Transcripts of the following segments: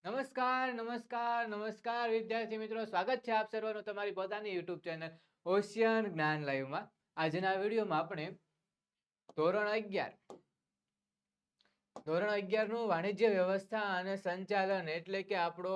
નમસ્કાર નમસ્કાર નમસ્કાર વિદ્યાર્થી મિત્રો, સ્વાગત છે આપ સર્વનું તમારી પોતાની યુટ્યુબ ચેનલ ઓશિયન જ્ઞાન લાઈવમાં. આજના વિડીયોમાં આપણે ધોરણ 11 નું વાણિજ્ય વ્યવસ્થા અને સંચાલન એટલે કે આપણો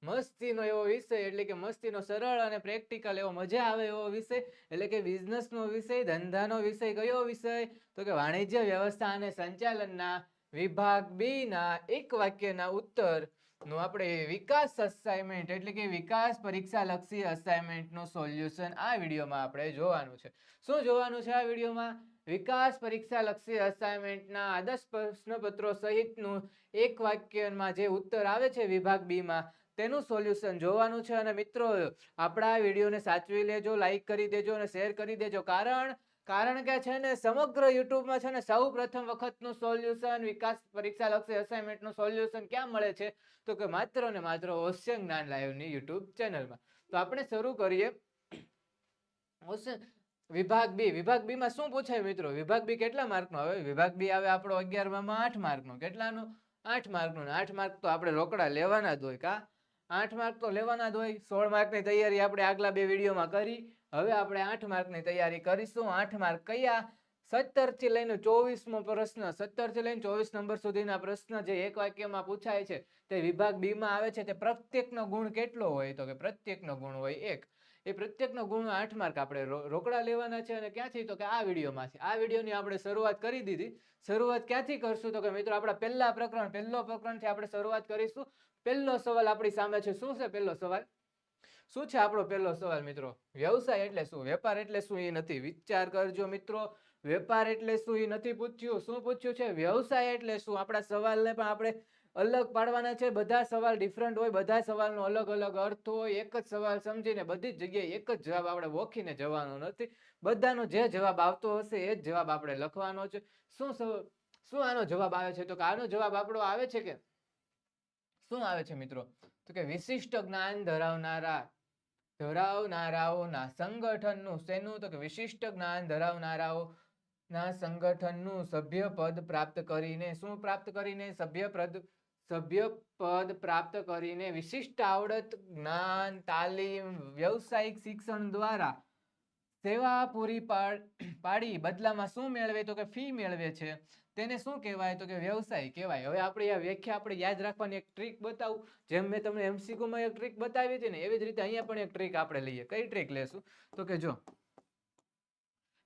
મસ્તીનો એવો વિષય, એટલે કે મસ્તીનો સરળ અને પ્રેક્ટિકલ એવો મજા આવે એવો વિષય, એટલે કે બિઝનેસનો વિષય, ધંધાનો વિષય. કયો વિષય? તો કે વાણિજ્ય વ્યવસ્થા અને સંચાલનના વિભાગ 2 ના એક વાક્યના ઉત્તર નું આપણે વિકાસ અસાઇનમેન્ટ એટલે કે વિકાસ પરીક્ષા લક્ષી અસાઇનમેન્ટ નું સોલ્યુશન આ વિડીયોમાં આપણે જોવાનું છે. શું જોવાનું છે આ વિડીયોમાં? વિકાસ પરીક્ષા લક્ષી અસાઇનમેન્ટના આદર્શ પ્રશ્નપત્રો સહિતનું એક વાક્યમાં જે ઉત્તર આવે છે વિભાગ બી માં તેનું સોલ્યુશન જોવાનું છે. અને મિત્રો, આપણા વિડીયોને સાચવી લેજો, લાઈક કરી દેજો અને શેર કરી દેજો. કારણ કે છે ને સમગ્ર યુટ્યુબમાં છે ને સૌ પ્રથમ વખતનું સોલ્યુશન, વિકાસ પરીક્ષા લક્ષી અસાઇનમેન્ટનું સોલ્યુશન ક્યાં મળે છે? તો કે માત્ર ને માત્ર ઓશિયન જ્ઞાન લાઈવની યુટ્યુબ ચેનલમાં. તો આપણે શરૂ કરીએ. વિભાગ બી માં શું પૂછાય મિત્રો? વિભાગ બી કેટલા માર્કનો આવે? વિભાગ બી આવે આપણો 11 માં 8 માર્કનો. કેટલાનું? 8 માર્કનું. 8 માર્ક તો આપણે રોકડા લેવાના જ હોય. 8 માર્ક તો લેવાના જ હોય. 16 માર્કની તૈયારી આપણે આગલા બે વિડીયોમાં કરી. હવે આપણે 8 માર્કની તૈયારી કરીશું. 8 માર્ક કયા? 17 થી લઈને 24મો પ્રશ્ન, 17 થી લઈને 24 નંબર સુધીના પ્રશ્ન જે એક વાક્યમાં પૂછાય છે તે વિભાગ બી માં આવે છે. તે પ્રત્યેકનો ગુણ કેટલો હોય? તો કે પ્રત્યેકનો ગુણ હોય 1. એ પ્રત્યેકનો ગુણ 8 માર્ક આપણે રોકડા લેવાના છે. અને ક્યાંથી? તો કે આ વિડીયોમાંથી. આ વિડીયોની આપણે શરૂઆત કરી દીધી. શરૂઆત ક્યાંથી કરશું? તો કે મિત્રો આપણા પહેલો પ્રકરણથી આપણે શરૂઆત કરીશું. પહેલો સવાલ આપણી સામે છે. શું છે પહેલો સવાલ? શું છે આપણો પહેલો સવાલ મિત્રો? વ્યવસાય એટલે શું? વેપાર એટલે શું? એ નથી. વિચાર કરજો મિત્રો. વેપાર એટલે શું એ નથી પૂછ્યું. શું પૂછ્યું છે? વ્યવસાય એટલે શું? આપણા સવાલને પણ આપણે અલગ પાડવાના છે. બધા સવાલ ડિફરન્ટ હોય, બધા સવાલનો અલગ અલગ અર્થ હોય. એક જ સવાલ સમજીને બધી જ જગ્યાએ એક જ જવાબ આપણે ગોખીને જવાનો નથી. બધાનો જે જવાબ આવતો હશે એ જ જવાબ આપણે લખવાનો છે. શું આનો જવાબ આવે છે? તો કે આનો જવાબ આપણો આવે છે કે શું આવે છે મિત્રો? તો કે વિશિષ્ટ જ્ઞાન ધરાવનારાઓના સંગઠનનું શેનું? તો કે વિશિષ્ટ જ્ઞાન ધરાવનારાઓના સંગઠનનું સભ્યપદ પ્રાપ્ત કરીને. શું પ્રાપ્ત કરીને? સભ્યપદ પ્રાપ્ત કરીને વિશિષ્ટ આવડત, જ્ઞાન, તાલીમ, વ્યવસાયિક શિક્ષણ દ્વારા સેવા પૂરી પાડી બદલામાં શું મેળવે? તો કે ફી મેળવે છે. તેને શું કહેવાય? તો કે વ્યવસાય કહેવાય. હવે આપણે આ વ્યાખ્યા આપણે યાદ રાખવાની એક ટ્રીક બતાવું. જેમ મેં તમને એમસીક્યુમાં એક ટ્રીક બતાવી હતી ને, એવી જ રીતે અહીંયા પણ એક ટ્રીક આપણે લઈએ. કઈ ટ્રીક લેશું? તો કે જો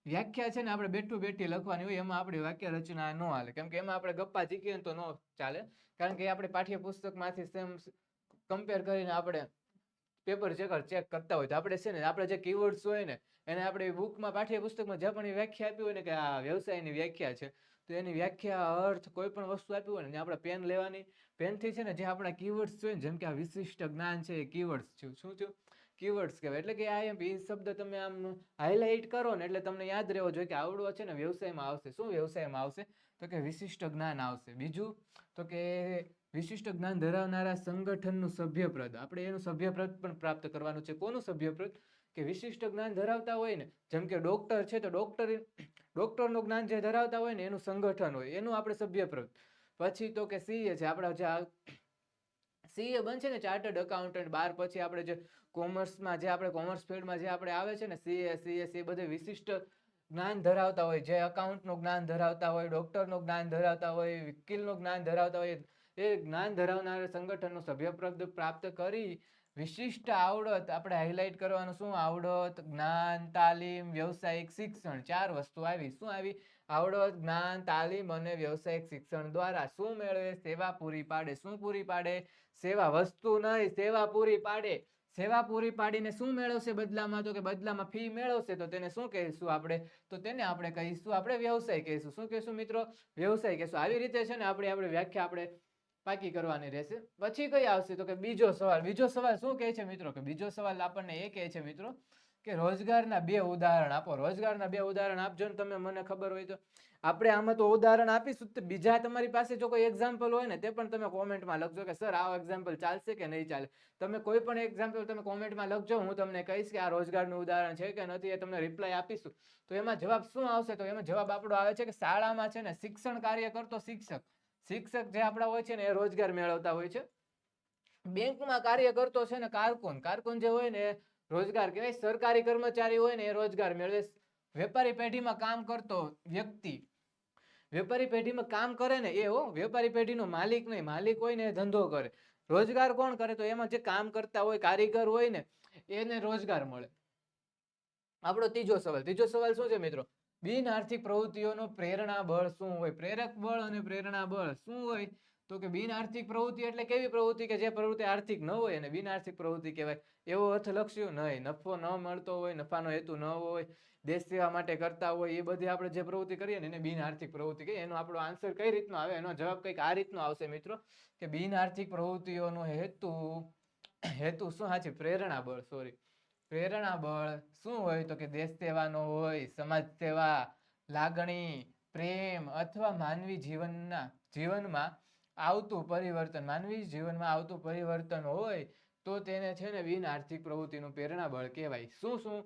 વ્યાખ્યા છે ને આપણે બેઠી લખવાની હોય, એમાં આપણી વાક્ય રચના ન હાલે. કેમ કે એમાં આપણે ગપ્પા જીકીએ તો ન ચાલે. કારણ કે આપણે પાઠ્યપુસ્તકમાંથી સેમ કમ્પેર કરીને આપણે પેપર ચેક કરતા હોય તો આપણે છે ને આપણે જે કીવર્ડ્સ હોય ને એને આપણે બુકમાં પાઠ્યપુસ્તકમાં જે પણ વ્યાખ્યા આપી હોય ને કે આ વ્યવસાયની વ્યાખ્યા છે, તો એની વ્યાખ્યા, અર્થ, કોઈ પણ વસ્તુ આપી હોય ને આપણે પેન લેવાની. પેનથી છે ને જે આપણા કીવર્ડ્સ હોય ને, જેમ કે આ વિશિષ્ટ જ્ઞાન છે એ કીવર્ડ્સ છે. શું થયું? કીવર્ડ્સ કહેવાય. એટલે કે આ એ શબ્દ તમે આમ હાઇલાઇટ કરો ને એટલે તમને યાદ રહેવો જોઈએ કે આવડો છે ને વ્યવસાયમાં આવશે. શું વ્યવસાયમાં આવશે? તો કે વિશિષ્ટ જ્ઞાન આવશે. બીજું તો કે વિશિષ્ટ જ્ઞાન ધરાવનારા સંગઠનનું સભ્યપદ. આપણે એનું સભ્યપદ પણ પ્રાપ્ત કરવાનું છે. કોનું સભ્યપદ? કે વિશિષ્ટ જ્ઞાન ધરાવતા હોય ને, જેમ કે ડોક્ટર છે તો ડોક્ટરનું જ્ઞાન જે ધરાવતા હોય ને એનું સંગઠન હોય, એનું આપણે સભ્યપદ. પછી તો કે સીએ છે, આપણા જે સીએ બનશે ને ચાર્ટર્ડ એકાઉન્ટન્ટ. 12 પછી આપણે જે કોમર્સમાં જે આપણે કોમર્સ ફિલ્ડમાં જે આપણે આવે છે ને સીએ બધે વિશિષ્ટ જ્ઞાન ધરાવતા હોય. જે એકાઉન્ટનું જ્ઞાન ધરાવતા હોય, ડોક્ટરનું જ્ઞાન ધરાવતા હોય, વકીલનું જ્ઞાન ધરાવતા હોય, એ જ્ઞાન ધરાવનાર સંગઠનનું સભ્યપદ પ્રાપ્ત કરી વિશિષ્ટ આવડત આપણે હાઇલાઇટ કરવાનું. શું આવડત, જ્ઞાન, તાલીમ, વ્યવસાયિક શિક્ષણ. 4 વસ્તુ આવી. શું આવી? આવડત, જ્ઞાન, તાલીમ અને વ્યવસાયિક શિક્ષણ દ્વારા શું મેળવે? સેવા પૂરી પાડે. શું પૂરી પાડે? સેવા. વસ્તુ નહીં, સેવા પૂરી પાડે. સેવા પૂરી પાડીને શું મેળવશે બદલામાં? તો કે બદલામાં ફી મેળવશે. તો તેને શું કહીશું આપણે? તો તેને આપણે કહીશું, આપણે વ્યવસાય કહીશું. શું કહીશું મિત્રો? વ્યવસાય કહીશું. આવી રીતે છે ને આપણે વ્યાખ્યા આપણે પાકી કરવાની રહેશે. પછી કઈ આવશે? તો કે બીજો સવાલ. બીજો સવાલ શું કહે છે મિત્રો? કે બીજો સવાલ આપણને એ કહે છે મિત્રો કે રોજગારના 2 ઉદાહરણ આપો. રોજગારના 2 ઉદાહરણ આપજો ને તમે, મને ખબર હોય તો. આપણે આમાં તો ઉદાહરણ આપીશું, બીજા તમારી પાસે જો કોઈ એક્ઝામ્પલ હોય ને તે પણ તમે કોમેન્ટમાં લખજો કે સર આ એક્ઝામ્પલ ચાલશે કે નહીં ચાલે. તમે કોઈ પણ એક્ઝામ્પલ તમે કોમેન્ટમાં લખજો. હું તમને કહીશ કે આ રોજગારનું ઉદાહરણ છે કે નથી, એ તમને રિપ્લાય આપીશું. તો એમાં જવાબ શું આવશે? તો એમાં જવાબ આપણો આવે છે કે શાળામાં છે ને શિક્ષણ કાર્ય કરતો શિક્ષક જે આપણા હોય છે ને એ રોજગાર મેળવતા હોય છે. બેંકમાં કાર્ય કરતો છે ને કારકુન જે હોય ને રોજગાર કહેવાય. સરકારી કર્મચારી હોય ને એ રોજગાર મેળવે. વેપારી પેઢીમાં કામ કરતો વ્યક્તિ, વેપારી પેઢીમાં કામ કરે ને એ વેપારી પેઢીનો માલિક નહીં, માલિક હોય ને એ ધંધો કરે. રોજગાર કોણ કરે? તો એમાં જે કામ કરતા હોય, કારીગર હોય ને એને રોજગાર મળે. આપણો ત્રીજો સવાલ શું છે મિત્રો? બિન આર્થિક પ્રવૃત્તિઓનો પ્રેરણા બળ શું હોય? પ્રેરક બળ અને પ્રેરણા બળ શું હોય? તો કે બિન આર્થિક પ્રવૃત્તિ એટલે કેવી પ્રવૃત્તિ કે જે પ્રવૃત્તિ આર્થિક ન હોય અને બિન આર્થિક પ્રવૃત્તિ કહેવાય. એવો અર્થ લખ્યું નહીં. નફો ન મળતો હોય, નફાનો હેતુ ન હોય, દેશ સેવા માટે કરતા હોય, એ બધી આપણે જે પ્રવૃત્તિ કરીએ ને એને બિન આર્થિક પ્રવૃત્તિ કહીએ. એનો આપણો આન્સર કઈ રીતનો આવે? એનો જવાબ કંઈક આ રીતનો આવશે મિત્રો કે બિન આર્થિક પ્રવૃત્તિઓનો હેતુ શું? સાચી પ્રેરણા બળ, સોરી, પ્રેરણા બળ શું હોય? તો કે દેશ સેવાનો હોય, સમાજ સેવા, લાગણી, પ્રેમ અથવા માનવી જીવનમાં આવતું પરિવર્તન હોય તો તેને છે ને બિન આર્થિક પ્રવૃત્તિનું પ્રેરણા બળ કહેવાય. શું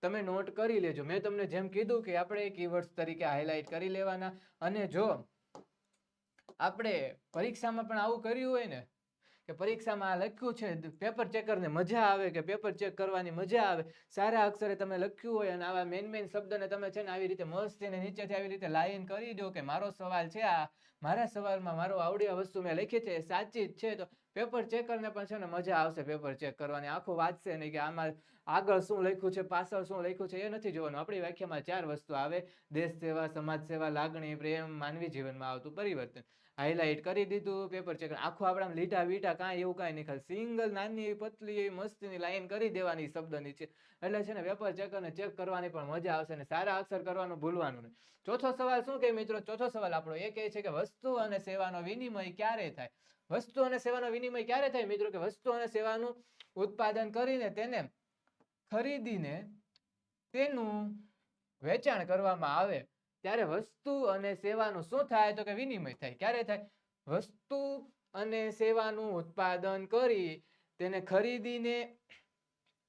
તમે નોટ કરી લેજો. મેં તમને જેમ કીધું કે આપણે કીવર્ડ્સ તરીકે હાઇલાઇટ કરી લેવાના. અને જો આપણે પરીક્ષામાં પણ આવું કર્યું હોય ને કે પરીક્ષામાં લખ્યું છે, પેપર ચેકરને મજા આવે કે પેપર ચેક કરવાની મજા આવે, સારા અક્ષરે તમે લખ્યું હોય અને આવા મેન શબ્દને તમે છે ને આવી રીતે મસ્ત નીચેથી આવી રીતે લાઈન કરી દો કે મારો સવાલ છે આ, મારા સવાલમાં મારો આવડી વસ્તુ મેં લખી છે એ સાચી જ છે, તો પેપર ચેકરને પણ છે ને મજા આવશે પેપર ચેક કરવાની. આખું વાંચશે નહીં કે આમાં આગળ શું લખ્યું છે, પાછળ શું લખ્યું છે, એ નથી જોવાનું. આપણી વ્યાખ્યામાં 4 વસ્તુ આવે: દેશ સેવા, સમાજ સેવા, લાગણી, પ્રેમ, માનવી જીવનમાં આવતું પરિવર્તન. હાઇલાઇટ કરી દીધું પેપર ચેક. આખું આપણા લીટા વીટા કાંઈ એવું કાંઈ નહીં, ખાલી સિંગલ નાની એવી પતલી એવી મસ્તીની લાઈન કરી દેવાની શબ્દ નીચે. એટલે છે ને પેપર ચેકરને ચેક કરવાની પણ મજા આવશે ને સારા અક્ષર કરવાનું ભૂલવાનું નહીં. ચોથો સવાલ શું કહે મિત્રો? ચોથો સવાલ આપણો એ કહે છે કે વસ્તુ અને સેવાનો વિનિમય ક્યારે થાય? વસ્તુ અને સેવાનો વિનિમય ક્યારે થાય મિત્રો? કે વસ્તુ અને સેવાનું ઉત્પાદન કરીને તેને ખરીદીને તેનું વેચાણ કરવામાં આવે ત્યારે વસ્તુ અને સેવાનું શું થાય? તો કે વિનિમય થાય. ક્યારે થાય? વસ્તુ અને સેવાનું ઉત્પાદન કરી તેને ખરીદીને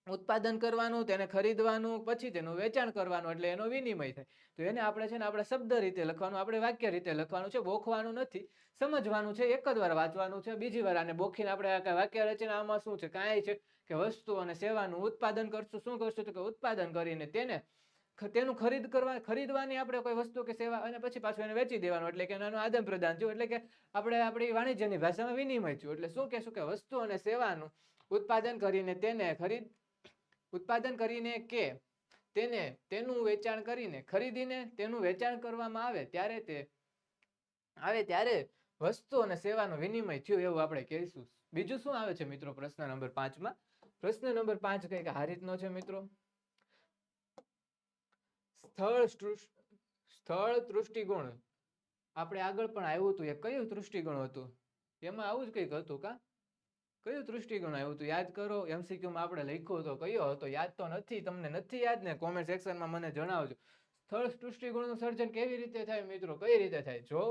ઉત્પાદન કરવાનું, તેને ખરીદવાનું, પછી તેનું વેચાણ કરવાનું, એટલે એનો વિનિમય થાય. તો એને આપણે છે ને આપણે શબ્દ રીતે લખવાનું, આપણે વાક્ય રીતે લખવાનું છે, બોખવાનું નથી, સમજવાનું છે. એક જ વાર વાંચવાનું છે, બીજી વાર આને બોખીને આપણે વાક્ય રચનામાં શું છે કાંઈ છે કે વસ્તુ અને સેવાનું ઉત્પાદન કરશું. શું કરશું? તો કે ઉત્પાદન કરીને તેનું ખરીદવાની આપણે કોઈ વસ્તુ કે સેવા અને પછી પાછું એને વેચી દેવાનું, એટલે કે એનું આદાન પ્રદાન થયું, એટલે કે આપણે આપણી વાણિજ્યની ભાષામાં વિનિમય થયું. એટલે શું કહેશું કે વસ્તુ અને સેવાનું ઉત્પાદન કરીને તેનું વેચાણ કરીને ખરીદીને તેનું વેચાણ કરવામાં આવે ત્યારે વસ્તુ અને સેવાનો વિનિમય થયું એવું આપણે કહીશું. બીજું શું આવે છે મિત્રો પ્રશ્ન નંબર 5માં? પ્રશ્ન નંબર 5 કંઈક આ રીતનો છે મિત્રો: સ્થળ તૃષ્ટિગુણ. આપણે આગળ પણ આવ્યું હતું, એ કયું તૃષ્ટિગુણ હતું? એમાં આવું જ કંઈક હતું કા? કયું તૃષ્ટિગુણ આવ્યું હતું? યાદ કરો. MCQમાં આપણે લખ્યું હતો, કયો હતો? યાદ તો નથી, તમને નથી યાદ ને? કોમેન્ટ સેક્શનમાં મને જણાવજો. સ્થળ તૃષ્ટિગુણનું સર્જન કેવી રીતે થાય મિત્રો? કઈ રીતે થાય? જો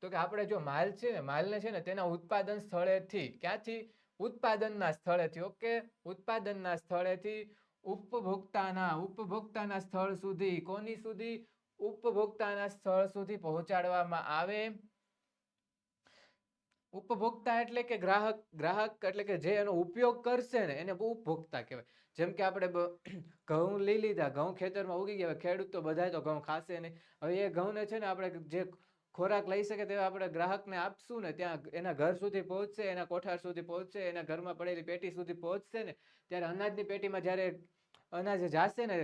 તો કે આપણે જો માલ છે ને, માલને છે ને તેના ઉત્પાદન સ્થળેથી, ક્યાંથી? ઉત્પાદનના સ્થળેથી. ઓકે, ઉત્પાદનના સ્થળેથી ઉપભોક્તાના સ્થળ સુધી. કોની સુધી? ઉપભોક્તાના સ્થળ સુધી પહોંચાડવામાં આવે. ઉપભોક્તા એટલે કે ગ્રાહક એટલે કે જે એનો ઉપયોગ કરશે ને એને ઉપભોક્તા કહેવાય. જેમ કે આપણે ઘઉં લઈ લીધા, ઘઉં ખેતરમાં ઉગી ગયા, ખેડૂત તો બધા તો ઘઉં ખાશે નહીં. હવે એ ઘઉંને છે ને આપણે જે ખોરાક લઈ શકે તેવા આપણે ગ્રાહકને આપશું ને, ત્યાં એના ઘર સુધી પહોંચશે, એના કોઠાર સુધી પહોંચશે, એના ઘરમાં પડેલી પેટી સુધી પહોંચશે ને, ત્યારે અનાજની પેટીમાં જ્યારે અનાજ જાશે ને,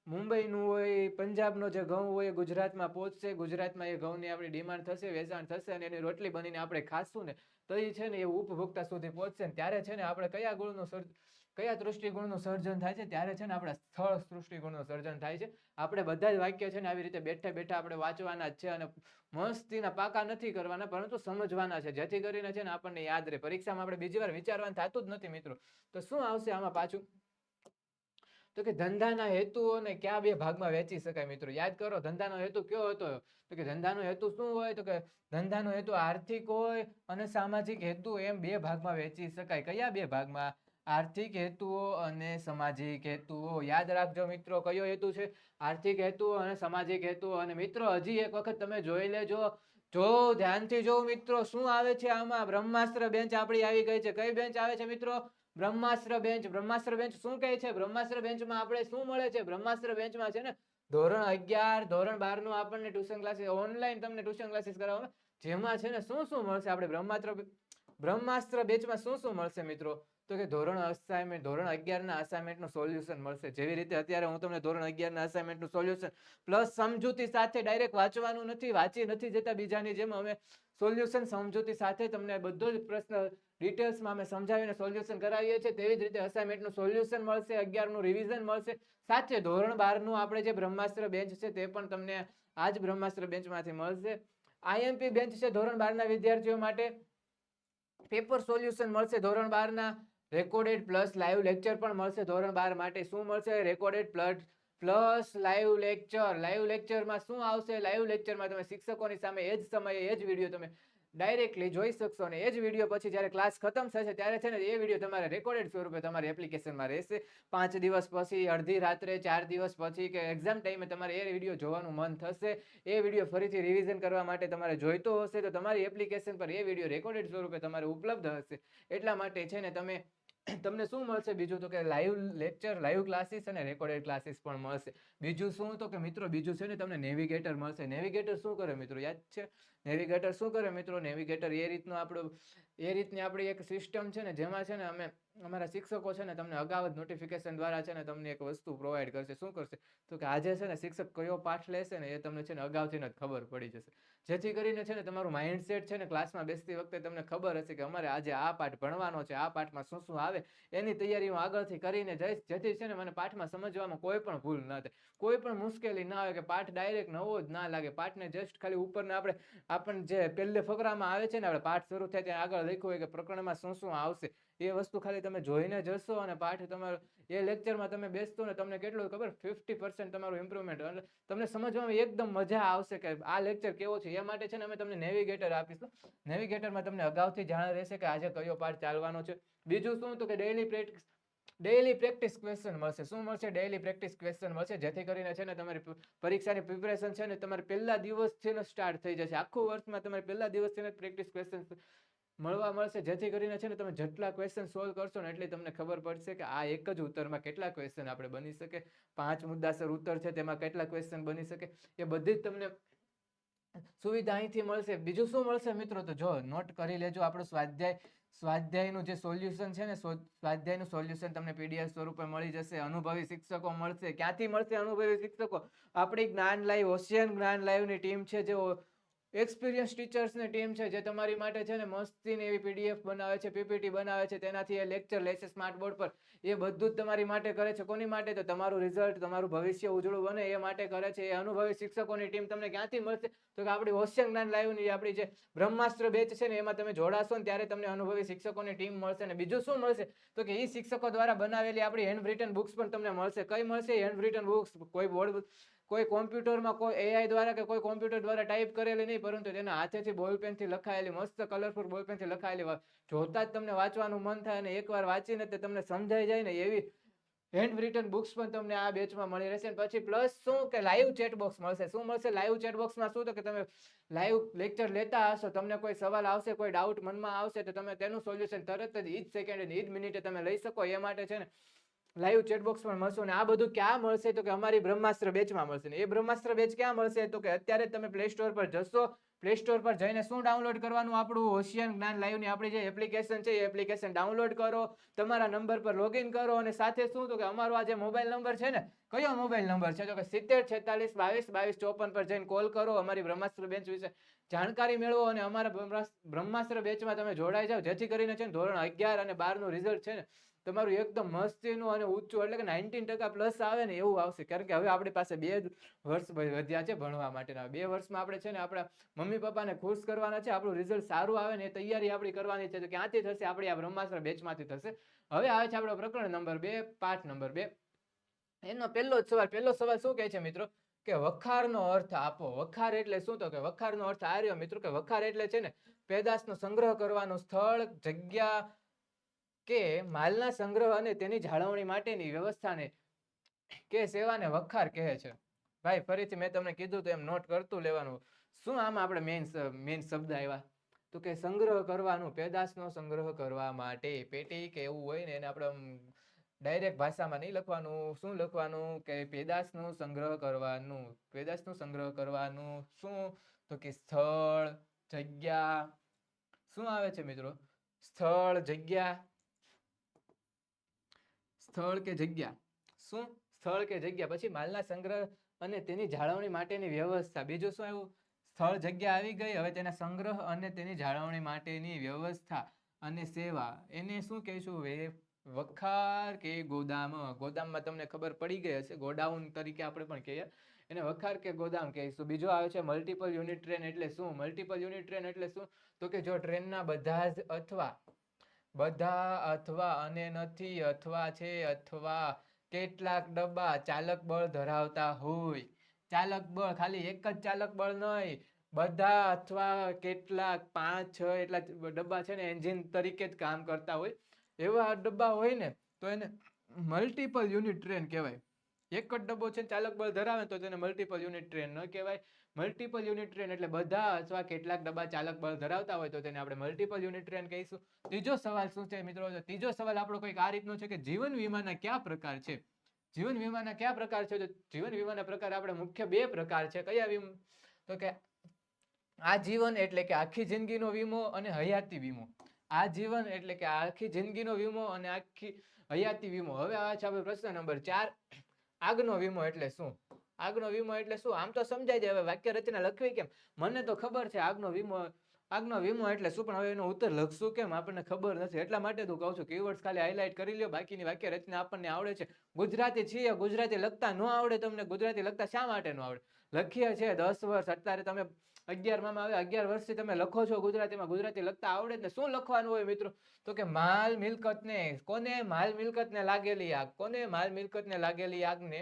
મુંબઈનું હોય, પંજાબનો જે ઘઉં હોય ગુજરાતમાં પહોંચશે, ગુજરાતમાં એ ઘઉંની આપણી ડિમાન્ડ થશે, વેચાણ થશે અને એની રોટલી બનીને આપણે ખાશું ને, તો એ છે ને એ ઉપભોક્તા સુધી પહોંચશે ને ત્યારે છે ને આપણે કયા તૃષ્ટિગુણનું સર્જન થાય છે? ત્યારે છે ને આપણા સ્થળ તૃષ્ટિગુણનું સર્જન થાય છે. આપણે બધા જ વાક્ય છે ને આવી રીતે બેઠા બેઠા આપણે વાંચવાના જ છે અને મસ્તીના પાકા નથી કરવાના, પરંતુ સમજવાના છે, જેથી કરીને છે ને આપણને યાદ રહે. પરીક્ષામાં આપણે બીજી વાર વિચારવાનું થતું જ નથી મિત્રો. તો શું આવશે આમાં પાછું? તો કે ધંધાના હેતુઓને કયા 2 ભાગમાં વહેંચી શકાય મિત્રો? યાદ કરો, ધંધાનો હેતુ કયો હતો? તો કે ધંધાનો હેતુ શું હોય? તો કે ધંધાનો હેતુ આર્થિક હોય અને સામાજિક હેતુ, એમ 2 ભાગમાં વહેંચી શકાય. કયા 2 ભાગમાં? આર્થિક હેતુઓ અને સામાજિક હેતુઓ. યાદ રાખજો મિત્રો, કયો હેતુ છે? આર્થિક હેતુઓ અને સામાજિક હેતુઓ. અને મિત્રો હજી એક વખત તમે જોઈ લેજો, જો ધ્યાનથી જો મિત્રો શું આવે છે આમાં, બ્રહ્માસ્ત્ર બેન્ચ આપણી આવી ગઈ છે. કઈ બેન્ચ આવે છે મિત્રો? બ્રહ્માસ્ત્ર બેન્ચ. બ્રહ્માસ્ત્ર બેન્ચ શું કહે છે? બ્રહ્માસ્ત્ર બેન્ચમાં આપણે શું મળે છે? બ્રહ્માસ્ત્ર બેન્ચમાં છે ને ધોરણ 11 ધોરણ 12 નું આપણને ટ્યુશન ક્લાસીસ, ઓનલાઈન તમને ટ્યુશન ક્લાસીસ કરાવવામાં, જેમાં છે ને શું મળશે આપણે બ્રહ્માસ્ત્ર બેચમાં શું મળશે મિત્રો? તો કે ધોરણ 11 ના અસાઇનમેન્ટ નું સોલ્યુશન મળશે. જેવી રીતે અત્યારે હું તમને ધોરણ 11 ના અસાઇનમેન્ટ નું સોલ્યુશન પ્લસ સમજૂતી સાથે, ડાયરેક્ટ વાંચવાનું નથી, વાંચી નથી જતા બીજાની જેમ, અમે સોલ્યુશન સમજૂતી સાથે તમને બધો જ પ્રશ્ન ડિટેલ્સમાં અમે સમજાવીને સોલ્યુશન કરાવીએ છીએ. તેવી જ રીતે અસાઇનમેન્ટનું સોલ્યુશન મળશે, 11 નું રિવિઝન મળશે, સાથે ધોરણ 12 નું આપણે જે બ્રહ્માસ્ત્ર બેન્ચ છે તે પણ તમને આ જ બ્રહ્માસ્ત્ર બેન્ચમાંથી મળશે. આઈએમપી બેન્ચ છે ધોરણ 12 ના વિદ્યાર્થીઓ માટે. પેપર સોલ્યુશન મળશે ધોરણ 12 ના. રેકોર્ડેડ પ્લસ લાઈવ લેક્ચર પણ મળશે ધોરણ 12 માટે. શું મળશે? Recorded plus live lecture. Live લેક્ચરમાં શું આવશે? લાઈવ લેક્ચરમાં તમે શિક્ષકોની સામે એ જ સમયે એ જ વિડીયો તમે ડાયરેક્ટલી જોઈ શકશો, અને એ જ વિડીયો પછી જ્યારે ક્લાસ ખતમ થશે ત્યારે છે ને એ વિડીયો તમારે રેકોર્ડેડ સ્વરૂપે તમારી એપ્લિકેશનમાં રહેશે. 5 દિવસ પછી, અડધી રાત્રે, 4 દિવસ પછી કે એક્ઝામ ટાઈમે તમારે એ વિડીયો જોવાનું મન થશે, એ વિડીયો ફરીથી રિવિઝન કરવા માટે તમારે જોઈતો હશે, તો તમારી એપ્લિકેશન પર એ વિડીયો રેકોર્ડેડ સ્વરૂપે તમારે ઉપલબ્ધ હશે. એટલા માટે છે ને તમને શું મળશે બીજું? તો કે લાઈવ લેક્ચર, લાઈવ ક્લાસીસ અને રેકોર્ડેડ ક્લાસીસ પણ મળશે. બીજું શું? તો કે મિત્રો બીજું છે ને તમને નેવિગેટર મળશે. નેવિગેટર શું કરે મિત્રો? યાદ છે નેવિગેટર શું કરે મિત્રો? નેવિગેટર એ રીતની આપણી એક સિસ્ટમ છે ને, જેમાં છે ને અમારા શિક્ષકો છે ને તમને અગાઉ જ નોટિફિકેશન દ્વારા છે ને તમને એક વસ્તુ પ્રોવાઈડ કરશે. શું કરશે? તો કે આજે છે ને શિક્ષક કયો પાઠ લેશે ને એ તમને છે ને અગાઉથી જ ખબર પડી જશે. જેથી કરીને છે ને તમારું માઇન્ડસેટ છે ને ક્લાસમાં બેસતી વખતે તમને ખબર હશે કે અમારે આજે આ પાઠ ભણવાનો છે, આ પાઠમાં શું આવે, એની તૈયારી હું આગળથી કરીને જઈશ, જેથી છે ને મને પાઠમાં સમજવામાં કોઈ પણ ભૂલ ન થાય, કોઈ પણ મુશ્કેલી ના આવે, કે પાઠ ડાયરેક્ટ નવો જ ના લાગે. પાઠને જસ્ટ ખાલી ઉપરના આપણને જે પહેલે ફકરામાં આવે છે ને, આપણે પાઠ શરૂ થાય ત્યાં આગળ લખ્યું હોય કે પ્રકરણમાં શું આવશે, એ વસ્તુ ખાલી તમે જોઈને જશો અને પાઠ તમારો એ લેક્ચરમાં તમે બેસતો ને તમને કેટલું ખબર, 50% તમારું ઇમ્પ્રુવમેન્ટ, એટલે તમને સમજવામાં એકદમ મજા આવશે કે આ લેક્ચર કેવો છે. એ માટે છે ને અમે તમને નેવિગેટર આપીશું. નેવિગેટરમાં તમને અગાઉથી જાણ રહેશે કે આજે કયો પાઠ ચાલવાનો છે. બીજું શું? તો કે ડેઈલી પ્રેક્ટિસ ક્વેશ્ચન મળશે. શું મળશે? ડેઈલી પ્રેક્ટિસ ક્વેશ્ચન મળશે, જેથી કરીને છે ને તમારી પરીક્ષાની પ્રિપરેશન છે ને તમારે પહેલા દિવસથી સ્ટાર્ટ થઈ જશે. આખું વર્ષમાં તમારે પહેલા દિવસથી પ્રેક્ટિસ ક્વેશ્ચન મળવા મળશે, જેથી કરીને છે ને તમે જેટલા ક્વેશ્ચન સોલ્વ કરશો ને એટલી તમને ખબર પડશે કે આ એક જ ઉત્તરમાં કેટલા ક્વેશ્ચન આપણે બની શકે, 5 મુદ્દાસર ઉત્તર છે તેમાં કેટલા ક્વેશ્ચન બની શકે, એ બધી જ તમને સુવિધા અહીંથી મળશે. બીજું શું મળશે મિત્રો? તો જો નોટ કરી લેજો, આપણું સ્વાધ્યાયનું જે સોલ્યુશન છે ને, સ્વાધ્યાયનું સોલ્યુશન તમને પીડીએફ સ્વરૂપે મળી જશે. અનુભવી શિક્ષકો મળશે. ક્યાંથી મળશે અનુભવી શિક્ષકો? આપણી જ્ઞાન લાઈવ, ઓશિયન જ્ઞાન લાઈવની ટીમ છે, જે એક્સપિરિયન્સ ટીચર્સની ટીમ છે, જે તમારી માટે છે ને મસ્તીની એવી પીડીએફ બનાવે છે, પીપીટી બનાવે છે, તેનાથી એ લેક્ચર લે છે સ્માર્ટ બોર્ડ પર. એ બધું જ તમારી માટે કરે છે. કોની માટે? તો તમારું રિઝલ્ટ, તમારું ભવિષ્ય ઉજળું બને એ માટે કરે છે. એ અનુભવી શિક્ષકોની ટીમ તમને ક્યાંથી મળશે? તો કે આપણી ઓશિયન જ્ઞાન લાઈવની આપણી જે બ્રહ્માસ્ત્ર બેચ છે ને, એમાં તમે જોડાશો ને ત્યારે તમને અનુભવી શિક્ષકોની ટીમ મળશે. અને બીજું શું મળશે? તો કે એ શિક્ષકો દ્વારા બનાવેલી આપણી હેન્ડ રિટન બુક્સ પણ તમને મળશે. કઈ મળશે? Hand return books. કોઈ કોમ્પ્યુટરમાં, કોઈ એઆઈ દ્વારા કે કોઈ કોમ્પ્યુટર દ્વારા ટાઈપ કરેલી નહીં, પરંતુ તેના હાથેથી બોલપેનથી લખાયેલી, મસ્ત કલરફુલ બોલપેનથી લખાયેલી, જોતા જ તમને વાંચવાનું મન થાય, અને એકવાર વાંચીને તે તમને સમજાઈ જાય ને એવી હેન્ડ રિટન બુક્સ પણ તમને આ બેચમાં મળી રહેશે. પછી પ્લસ શું? કે લાઈવ ચેટ બોક્સ મળશે. શું મળશે લાઈવ ચેટ બોક્સમાં? શું? તો કે તમે લાઈવ લેક્ચર લેતા હશો, તમને કોઈ સવાલ આવશે, કોઈ ડાઉટ મનમાં આવશે, તો તમે તેનું સોલ્યુશન તરત જ ઈ જ સેકન્ડ, ઈ જ મિનિટે તમે લઈ શકો. એ માટે છે ને લાઈવ ચેટબોક્સ પણ મળશે. અને આ બધું ક્યાં મળશે? તો કે અમારી બ્રહ્માસ્ત્ર બેચમાં મળશે. ને એ બ્રહ્માસ્ત્ર બેચ ક્યાં મળશે? તો કે અત્યારે તમે પ્લે સ્ટોર પર જશો, પ્લે સ્ટોર પર જઈને શું ડાઉનલોડ કરવાનું? આપણું ઓશિયન જ્ઞાન લાઈવની આપણી જે એપ્લિકેશન છે, એ એપ્લિકેશન ડાઉનલોડ કરો, તમારા નંબર પર લોગિન કરો, અને સાથે શું? તો કે અમારો આ જે મોબાઈલ નંબર છે ને, કયો મોબાઈલ નંબર છે? તો કે 70 46 22 22 54 પર જઈને કોલ કરો, અમારી બ્રહ્માસ્ત્ર બેચ વિશે જાણકારી મેળવો, અને અમારા બ્રહ્માસ્ત્ર બેચમાં તમે જોડાઈ જાઓ, જેથી કરીને છે ને ધોરણ 11 અને 12 નું રિઝલ્ટ છે ને તમારું એકદમ મસ્તીનું અને ઊંચું, એટલે કે 19% પ્લસ આવે ને એવું આવશે. કારણ કે હવે આપણી પાસે 2 વર્ષ વધ્યા છે ભણવા માટેના. 2 વર્ષમાં આપણે છે ને આપણા મમ્મી પપ્પાને ખુશ કરવાના છે, આપણું રિઝલ્ટ સારું આવે ને એ તૈયારી આપણી કરવાની છે. તો ક્યાંથી થશે? આપણી આ બ્રહ્માસ્ત્ર બેચમાંથી થશે. હવે આવે છે આપણો પ્રકરણ નંબર 2, પાઠ નંબર 2. એનો પહેલો સવાલ શું કહે છે મિત્રો? કે વખારનો અર્થ આપો. વખાર એટલે શું? તો કે વખારનો અર્થ આ રહ્યો મિત્રો, કે વખાર એટલે છે ને પેદાશનો સંગ્રહ કરવાનું સ્થળ, જગ્યા કે માલના સંગ્રહ અને તેની જાળવણી માટેની વ્યવસ્થાને કે સેવાને વખાર કહે છે. ભાઈ ફરીથી મેં તમને કીધું તો એમ નોટ કરતું લેવાનું. શું આમાં આપણે મેઇન શબ્દ આવ્યા તો કે સંગ્રહ કરવાનું, પેદાશનો સંગ્રહ કરવા માટે. પેટી કે એવું હોય ને એને આપણે ડાયરેક્ટ ભાષામાં નહીં લખવાનું. શું લખવાનું કે પેદાશનું સંગ્રહ કરવાનું. પેદાશનું સંગ્રહ કરવાનું. શું તો કે સ્થળ, જગ્યા. શું આવે છે મિત્રો? સ્થળ, જગ્યા. સ્થળ કે જગ્યા. શું? સ્થળ કે જગ્યા. પછી માલના સંગ્રહ અને તેની જાળવણી માટેની વ્યવસ્થા. બીજું શું આવ્યું? સ્થળ, જગ્યા આવી ગઈ. હવે તેના સંગ્રહ અને તેની જાળવણી માટેની વ્યવસ્થા અને સેવા. એને શું કહીશું? વખાર કે ગોદામ. ગોદામમાં તમને ખબર પડી ગઈ હશે, ગોડાઉન તરીકે આપણે પણ કહીએ. એને વખાર કે ગોદામ કહીશું. બીજો આવે છે મલ્ટિપલ યુનિટ ટ્રેન. એટલે શું? મલ્ટિપલ યુનિટ ટ્રેન એટલે શું? તો કે જો ટ્રેનના બધા જ અથવા અને નથી અથવા છે અથવા કેટલાક ડબ્બા ચાલક બળ ધરાવતા હોય. ચાલક બળ ખાલી એક જ ચાલક બળ નહીં, બધા અથવા કેટલાક 5-6 એટલા ડબ્બા છે ને એન્જિન તરીકે જ કામ કરતા હોય. એવા ડબ્બા હોય ને તો એને મલ્ટિપલ યુનિટ ટ્રેન કહેવાય. એક જ ડબ્બો છે ચાલક બળ ધરાવે તો તેને મલ્ટિપલ યુનિટ ટ્રેન ન કહેવાય. મલ્ટિપલ યુનિટ ટ્રેન એટલે બધા અથવા કેટલાક ડબ્બા ચાલક બળ ધરાવતા હોય તો તેને આપણે મલ્ટિપલ યુનિટ ટ્રેન કહીશું. ત્રીજો સવાલ શું છે મિત્રો? ત્રીજો સવાલ આપણો કંઈક આ રીતનો છે કે જીવન વીમાના કયા પ્રકાર છે? જીવન વીમાના કયા પ્રકાર છે? તો જીવન વીમાના પ્રકાર આપણે મુખ્ય 2 પ્રકાર છે. કયા વીમા? તો કે આજીવન એટલે કે આખી જિંદગીનો વીમો અને હયાતી વીમો. આજીવન એટલે કે આખી જિંદગીનો વીમો અને આખી હયાતી વીમો. હવે આવે છે આપણે પ્રશ્ન નંબર 4. આગનો વીમો એટલે શું? આગનો વીમો એટલે શું? આમ તો સમજાય જાય. હવે વાક્ય રચના લખવી કેમ? મને તો ખબર છે આગનો વીમો એટલે શું, પણ હવે એનો ઉત્તર લખશું કેમ આપણને ખબર નથી. એટલા માટે તું કહું છું કીવર્ડ્સ ખાલી હાઇલાઇટ કરી લ્યો. બાકીની વાક્ય રચના આપણને આવડે છે. ગુજરાતી છીએ, ગુજરાતી લખતા ન આવડે તમને? ગુજરાતી લખતા શા માટે ન આવડે? લખીએ છે 10 વર્ષ. અત્યારે તમે 11માં આવે, 11 વર્ષથી તમે લખો છો ગુજરાતીમાં. ગુજરાતી લખતા આવડે ને? શું લખવાનું હોય મિત્રો? તો કે માલ મિલકતને. કોને? માલ મિલકતને લાગેલી આગ. કોને? માલ મિલકતને લાગેલી આગને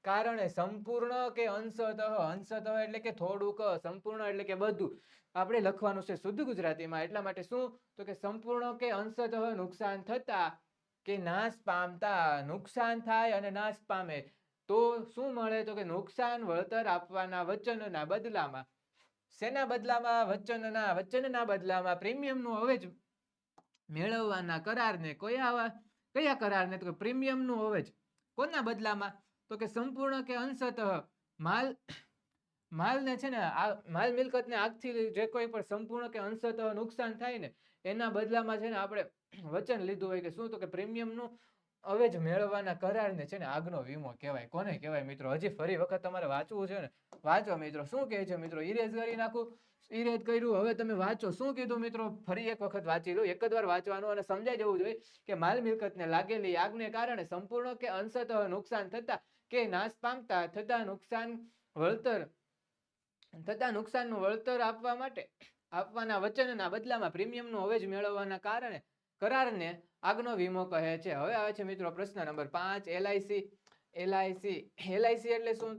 કારણે સંપૂર્ણ કે અંશતઃ. અંશતઃ એટલે કે થોડુંક, સંપૂર્ણ એટલે કે બધું. આપણે લખવાનું છે શુદ્ધ ગુજરાતીમાં. એટલા માટે શું? તો કે સંપૂર્ણ કે અંશતઃ નુકસાન થતા કે નાશ પામતા. નુકસાન થાય અને નાશ પામે તો શું મળે? તો કે નુકસાન વળતર આપવાના વચનના બદલામાં. શેના બદલામાં? વચનના બદલામાં પ્રીમિયમનું અવેજ મેળવવાના કરારને. કયા કરારને? તો કે પ્રીમિયમનું અવેજ. કોના બદલામાં? તો કે સંપૂર્ણ કે અંશતઃ માલને છે ને માલ મિલકતને આગથી જે કોઈ પણ સંપૂર્ણ કે અંશતઃ નુકસાન થાય ને એના બદલામાં છે ને આપણે વચન લીધું હોય કે શું? તો કે પ્રીમિયમનું અવેજ મેળવવાના કરારને છે ને આગનો વીમો કહેવાય. કોને કહેવાય મિત્રો? હજી ફરી વખત તમારે વાંચવું છે ને વાંચો મિત્રો. શું કહે છે મિત્રો? ઇરેઝ કરી નાખું. ઇરેઝ કર્યું. હવે તમે વાંચો. શું કીધું મિત્રો? ફરી એક વખત વાંચી લો. એક જ વાર વાંચવાનું અને સમજાઈ જવું જોઈએ કે માલ મિલકતને લાગેલી આગને કારણે સંપૂર્ણ કે અંશતઃ નુકસાન થતા કે નાશ પામતા થતા નુકસાનનું વળતર આપવા માટે આપવાના વચનના બદલામાં પ્રીમિયમનું અવેજ મેળવવાના કરારને આગનો વીમો કહે છે. હવે આવે છે મિત્રો પ્રશ્ન નંબર 5. એલઆઈસી એટલે શું?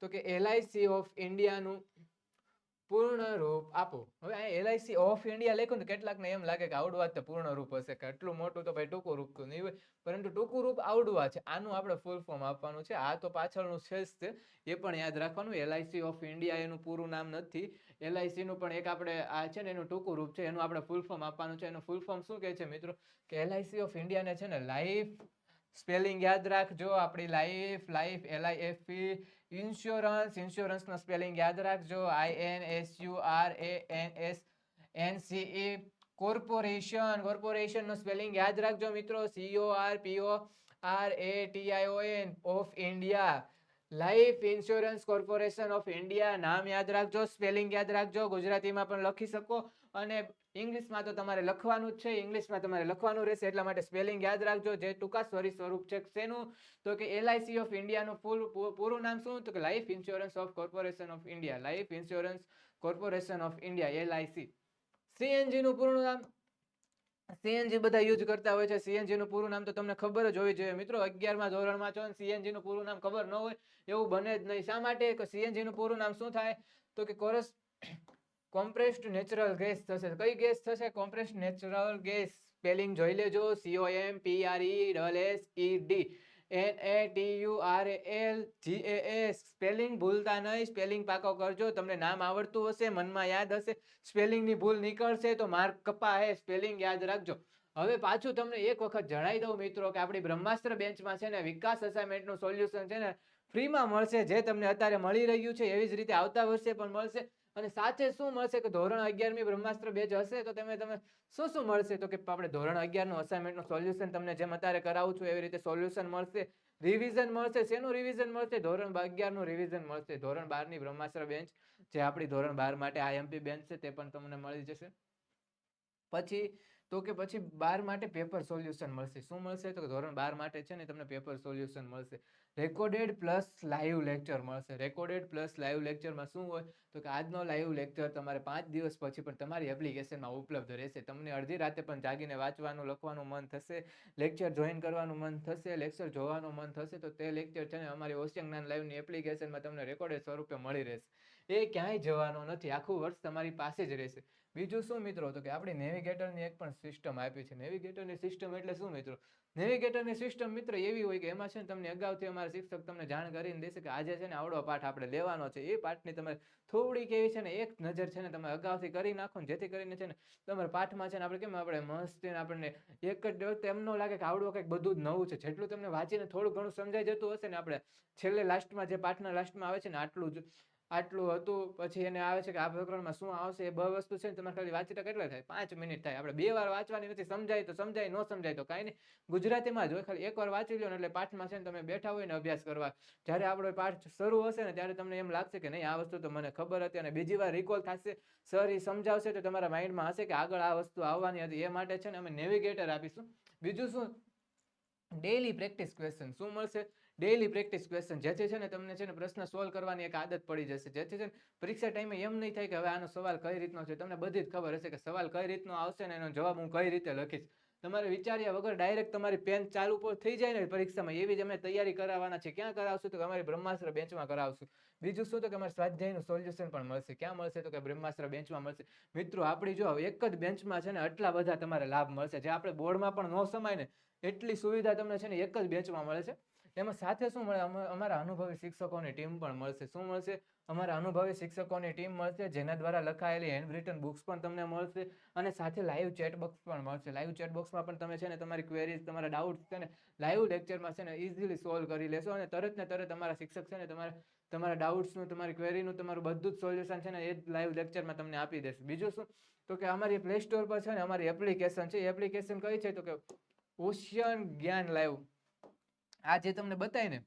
તો કે એલઆઈસી ઓફ ઇન્ડિયાનું પૂર્ણ રૂપ આપો. હવે આ એલઆઈસી ઓફ ઇન્ડિયા લખ્યું ને કેટલાકને એમ લાગે કે આવડવા જ પૂર્ણ રૂપ હશે, કે આટલું મોટું તો ભાઈ ટૂંકું રૂપ તો નહીં હોય, પરંતુ ટૂંકું રૂપ આવડવા છે. આનું આપણે ફૂલ ફોર્મ આપવાનું છે. આ તો પાછળનું છે જ તે, એ પણ યાદ રાખવાનું. એલઆઈસી ઓફ ઇન્ડિયા એનું પૂરું નામ નથી. એલઆઈસી નું પણ એક આપણે આ છે ને એનું ટૂંકું રૂપ છે, એનું આપણે ફૂલ ફોર્મ આપવાનું છે. એનું ફૂલ ફોર્મ શું કહે છે મિત્રો? કે એલઆઈસી ઓફ ઇન્ડિયાને છે ને લાઈફ, સ્પેલિંગ યાદ રાખજો. આપણી લાઈફ LIFE. ઇન્સ્યોરન્સ નો સ્પેલિંગ યાદ રાખજો. INSURANSNCE. કોર્પોરેશન નો સ્પેલિંગ યાદ રાખજો મિત્રો. CORPORATION of India. Life insurance corporation of India નામ યાદ રાખજો, સ્પેલિંગ યાદ રાખજો. ગુજરાતીમાં પણ લખી શકો અને ઇંગ્લિશમાં તો તમારે લખવાનું જ છે. ઇંગ્લિશમાં તમારે લખવાનું રહેશે, એટલા માટે સ્પેલિંગ યાદ રાખજો. જે ટૂંકા સ્વરૂપ છે શેનું? તો કે એલઆઈસી ઓફ ઇન્ડિયાનું પૂરું નામ શું? તો કે life insurance of corporation of India. Life insurance corporation of India, LIC. CNG નું પૂરું નામ? CNG બધા યુઝ કરતા હોય છે. CNG નું પૂરું નામ તો તમને ખબર જ હોવી જોઈએ મિત્રો. 11મા ધોરણમાં છો, CNG નું પૂરું નામ ખબર ન હોય એવું બને જ નહીં. શા માટે? CNG નું પૂરું નામ શું થાય? તો કે કોમ્પ્રેસ્ડ નેચરલ ગેસ થશે. કઈ ગેસ થશે? Compressed natural gas. સ્પેલિંગ જોઈ લેજો. COMPRESSED. NATURALGAS. સ્પેલિંગ ભૂલતા નહીં, સ્પેલિંગ પાકો કરજો. તમને નામ આવડતું હશે, મનમાં યાદ હશે, સ્પેલિંગની ભૂલ નીકળશે તો માર્ક કપા હે. સ્પેલિંગ યાદ રાખજો. હવે પાછું તમને એક વખત જણાવી દઉં મિત્રો કે આપણી બ્રહ્માસ્ત્ર બેન્ચમાં છે ને વિકાસ અસાઇનમેન્ટનું સોલ્યુશન છે ને ફ્રીમાં મળશે. જે તમને અત્યારે મળી રહ્યું છે એવી જ રીતે આવતા વર્ષે પણ મળશે. અને સાથે શું મળશે કે ધોરણ 11મી બ્રહ્માસ્ત્ર બેચ હશે તો તમે શું મળશે તો કે આપણે ધોરણ 11નું અસાઇનમેન્ટનું સોલ્યુશન તમને જેમ અત્યારે કરાવું છું એવી રીતે સોલ્યુશન મળશે. રિવિઝન મળશે. શેનું રિવિઝન મળશે? ધોરણ 11નું રિવિઝન મળશે. ધોરણ 12ની બ્રહ્માસ્ત્ર બેન્ચ જે આપણી ધોરણ 12 માટે IMP બેન્ચ છે તે પણ તમને મળી જશે. પછી 12 માટે પેપર સોલ્યુશન મળશે. શું મળશે તો ધોરણ 12 માટે છે ને તમને પેપર સોલ્યુશન મળશે. રેકોર્ડેડ પ્લસ લાઈવ લેક્ચર મળશે. રેકોર્ડેડ પ્લસ લાઈવ લેક્ચરમાં શું હોય તો કે આજનો લાઈવ લેક્ચર તમારે 5 દિવસ પછી પણ તમારી એપ્લિકેશનમાં ઉપલબ્ધ રહેશે. તમને અડધી રાતે પણ જાગીને વાંચવાનું લખવાનું મન થશે, લેક્ચર જોઈન કરવાનું મન થશે, લેક્ચર જોવાનું મન થશે તો તે લેક્ચર છે ને અમારી ઓશિયન જ્ઞાન લાઈવની એપ્લિકેશનમાં તમને રેકોર્ડેડ સ્વરૂપે મળી રહેશે. એ ક્યાંય જવાનો નથી, આખું વર્ષ તમારી પાસે જ રહેશે. બીજું શું મિત્રો તો કે આપણી નેવિગેટરની એક પણ સિસ્ટમ આપી છે. નેવિગેટરની સિસ્ટમ એટલે શું મિત્રો? નેવિગેટરની સિસ્ટમ મિત્ર એવી હોય કે એમાં છે ને તમને અગાઉથી અમારા શિક્ષક તમને જાણ કરીને દેશે કે આજે છે ને આવડો પાઠ આપણે લેવાનો છે. એ પાઠની તમે થોડીક એવી છે ને એક નજર છે ને તમે અગાઉથી કરી નાખો ને જેથી કરીને છે ને તમારા પાઠમાં છે ને આપણે મસ્તી આપણને એક જ એમ ન લાગે કે આવડું કંઈક બધું જ નવું છે. જેટલું તમને વાંચીને થોડું ઘણું સમજાઈ જતું હશે ને આપણે છેલ્લે લાસ્ટમાં જે પાઠના લાસ્ટમાં આવે છે ને આટલું હતું પછી એને આવે છે કે આ પ્રકરણમાં શું આવશે એ વસ્તુ છે ને તમારે ખાલી વાંચીતા કેટલા થાય? 5 મિનિટ થાય. આપણે 2 વાર વાંચવાની નથી. સમજાય તો સમજાય, ન સમજાય તો કાંઈ નહીં. ગુજરાતીમાં જ હોય, ખાલી એકવાર વાંચી લો ને એટલે પાઠમાં છે ને તમે બેઠા હોય ને અભ્યાસ કરવા, જ્યારે આપણો પાઠ શરૂ હશે ને ત્યારે તમને એમ લાગશે કે નહીં આ વસ્તુ તો મને ખબર હતી અને બીજી વાર રિકોલ થશે, સર એ સમજાવશે તો તમારા માઇન્ડમાં હશે કે આગળ આ વસ્તુ આવવાની હતી. એ માટે છે ને અમે નેવિગેટર આપીશું. બીજું શું? Daily practice question. શું મળશે? Daily practice question. જેથી છે ને તમને છે ને પ્રશ્ન સોલ્વ કરવાની એક આદત પડી જશે. જેથી છે ને પરીક્ષા ટાઈમે એમ નહીં થાય કે હવે આનો સવાલ કઈ રીતનો છે. તમને બધી જ ખબર હશે કે સવાલ કઈ રીતનો આવશે ને એનો જવાબ હું કઈ રીતે લખીશ. તમારે વિચાર્યા વગર ડાયરેક્ટ તમારી પેન ચાલુ થઈ જાય ને પરીક્ષામાં એવી જ અમે તૈયારી કરાવવાના છે. ક્યાં કરાવશું તો કે અમારી બ્રહ્માસ્ત્ર બેન્ચમાં કરાવશું. બીજું શું તો કે અમારે સ્વાધ્યાયનું સોલ્યુશન પણ મળશે. ક્યાં મળશે તો કે બ્રહ્માસ્ત્ર બેન્ચમાં મળશે. મિત્રો આપણી જો એક જ બેન્ચમાં છે ને આટલા બધા તમારે લાભ મળશે જે આપણે બોર્ડમાં પણ ન સમાય ને એટલી સુવિધા તમને છે ને એક જ બેન્ચમાં મળે છે. એમાં સાથે શું મળે? અમારા અનુભવી શિક્ષકોની ટીમ પણ મળશે. શું મળશે? અમારા અનુભવી શિક્ષકોની ટીમ મળશે જેના દ્વારા લખાયેલી હેન્ડ રિટન બુક્સ પણ તમને મળશે અને સાથે લાઈવ ચેટ બોક્સ પણ મળશે. લાઈવ ચેટ બોક્સમાં પણ તમે છે ને તમારી ક્વેરીઝ, તમારા ડાઉટ્સ છે ને લાઈવ લેક્ચરમાં છે ને ઇઝીલી સોલ્વ કરી લેશો અને તરત ને તરત અમારા શિક્ષક છે ને તમારા ડાઉટ્સનું, તમારી ક્વેરીનું તમારું બધું જ સોલ્યુશન છે ને એ જ લાઈવ લેક્ચરમાં તમને આપી દેશે. બીજું શું તો કે અમારી પ્લે સ્ટોર પર છે ને અમારી એપ્લિકેશન છે. એપ્લિકેશન કઈ છે તો કે ઓશિયન જ્ઞાન લાઈવ. આ જે તમને બતાવી ને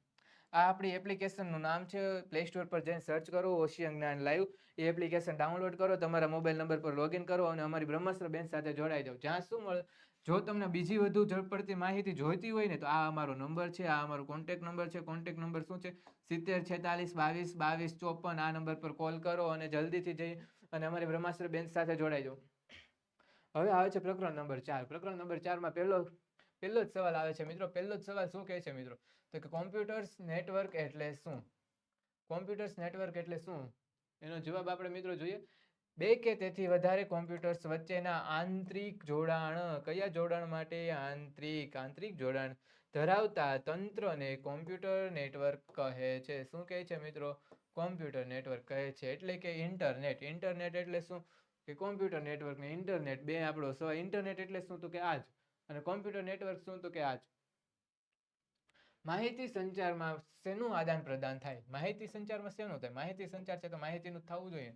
આ આપણી એપ્લિકેશનનું નામ છે. પ્લે સ્ટોર પર જઈને સર્ચ કરો ઓશિયન જ્ઞાન લાઈવ. એ એપ્લિકેશન ડાઉનલોડ કરો, તમારા મોબાઈલ નંબર પર લોગિન કરો અને અમારી બ્રહ્માસ્ત્ર બેન્ચ સાથે જોડાઈ જાઓ. જ્યાં શું મળે, જો તમને બીજી વધુ પડતી માહિતી જોઈતી હોય ને તો આ અમારો નંબર છે, આ અમારો કોન્ટેક્ટ નંબર છે. કોન્ટેક્ટ નંબર શું છે? 7046222254. આ નંબર પર કોલ કરો અને જલ્દીથી જઈ અને અમારી બ્રહ્માસ્ત્ર બેન્ચ સાથે જોડાઈ જાઓ. હવે આવે છે પ્રકરણ નંબર 4. પ્રકરણ નંબર 4માં પહેલો જ સવાલ આવે છે મિત્રો. પહેલો જ સવાલ શું કહે છે મિત્રો તો કે કોમ્પ્યુટર્સ નેટવર્ક એટલે શું? કોમ્પ્યુટર્સ નેટવર્ક એટલે શું? એનો જવાબ આપણે મિત્રો જોઈએ. 2 કે તેથી વધારે કોમ્પ્યુટર્સ વચ્ચેના આંતરિક જોડાણ. કયા જોડાણ માટે? આંતરિક જોડાણ ધરાવતા તંત્રને કોમ્પ્યુટર નેટવર્ક કહે છે. શું કહે છે મિત્રો? કોમ્પ્યુટર નેટવર્ક કહે છે. એટલે કે ઇન્ટરનેટ. ઇન્ટરનેટ એટલે શું કે કોમ્પ્યુટર નેટવર્ક ને ઇન્ટરનેટ બે આપણો સવાલ. ઇન્ટરનેટ એટલે શું તો કે આજ અને કોમ્પ્યુટર નેટવર્ક શું તો કે આજ. માહિતી સંચારમાં શેનું આદાન પ્રદાન થાય? માહિતી સંચારમાં શેનું થાય? માહિતી સંચાર છે તો માહિતીનું થવું જોઈએ.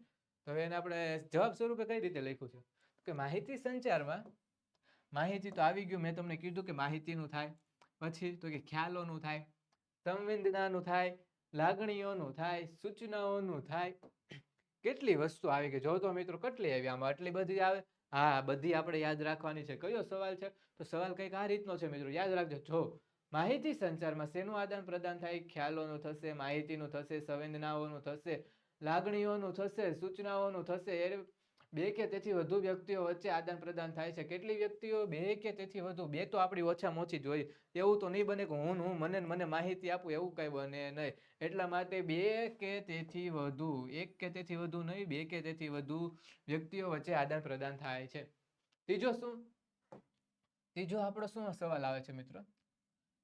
તો એને આપણે જવાબ સ્વરૂપે કઈ રીતે લખ્યું છે કે માહિતી સંચારમાં માહિતી તો આવી ગયું. મેં તમને કીધું કે માહિતીનું થાય, પછી તો કે ખ્યાલોનું થાય, સંવેદનાનું થાય, લાગણીઓનું થાય, સૂચનાઓનું થાય. કેટલી વસ્તુ આવી ગઈ જો તો મિત્રો. કેટલી આવી આમાં? આટલી બધી આવે. હા, બધી આપણે યાદ રાખવાની છે. કયો સવાલ છે તો સવાલ કંઈક આ રીતનો છે મિત્રો. યાદ રાખજો. જો માહિતી સંચારમાં શેનું આદાન પ્રદાન થાય? ખ્યાલોનું થશે, માહિતીનું થશે, સંવેદનાઓનું થશે, લાગણીઓનું થશે, સૂચનાઓનું થશે. એ 2 કે તેથી વધુ વ્યક્તિઓ વચ્ચે આદાન પ્રદાન થાય છે. કેટલી વ્યક્તિઓ? 2 કે તેથી વધુ. 2 તો આપણી ઓછામાં ઓછી જ હોય. એવું તો નહીં બને કે હું મને માહિતી આપું, એવું કઈ બને નહીં. એટલા માટે 2 કે તેથી વધુ, 1 કે તેથી વધુ નહીં, 2 કે તેથી વધુ વ્યક્તિઓ વચ્ચે આદાન પ્રદાન થાય છે. ત્રીજો આપણો શું સવાલ આવે છે મિત્રો?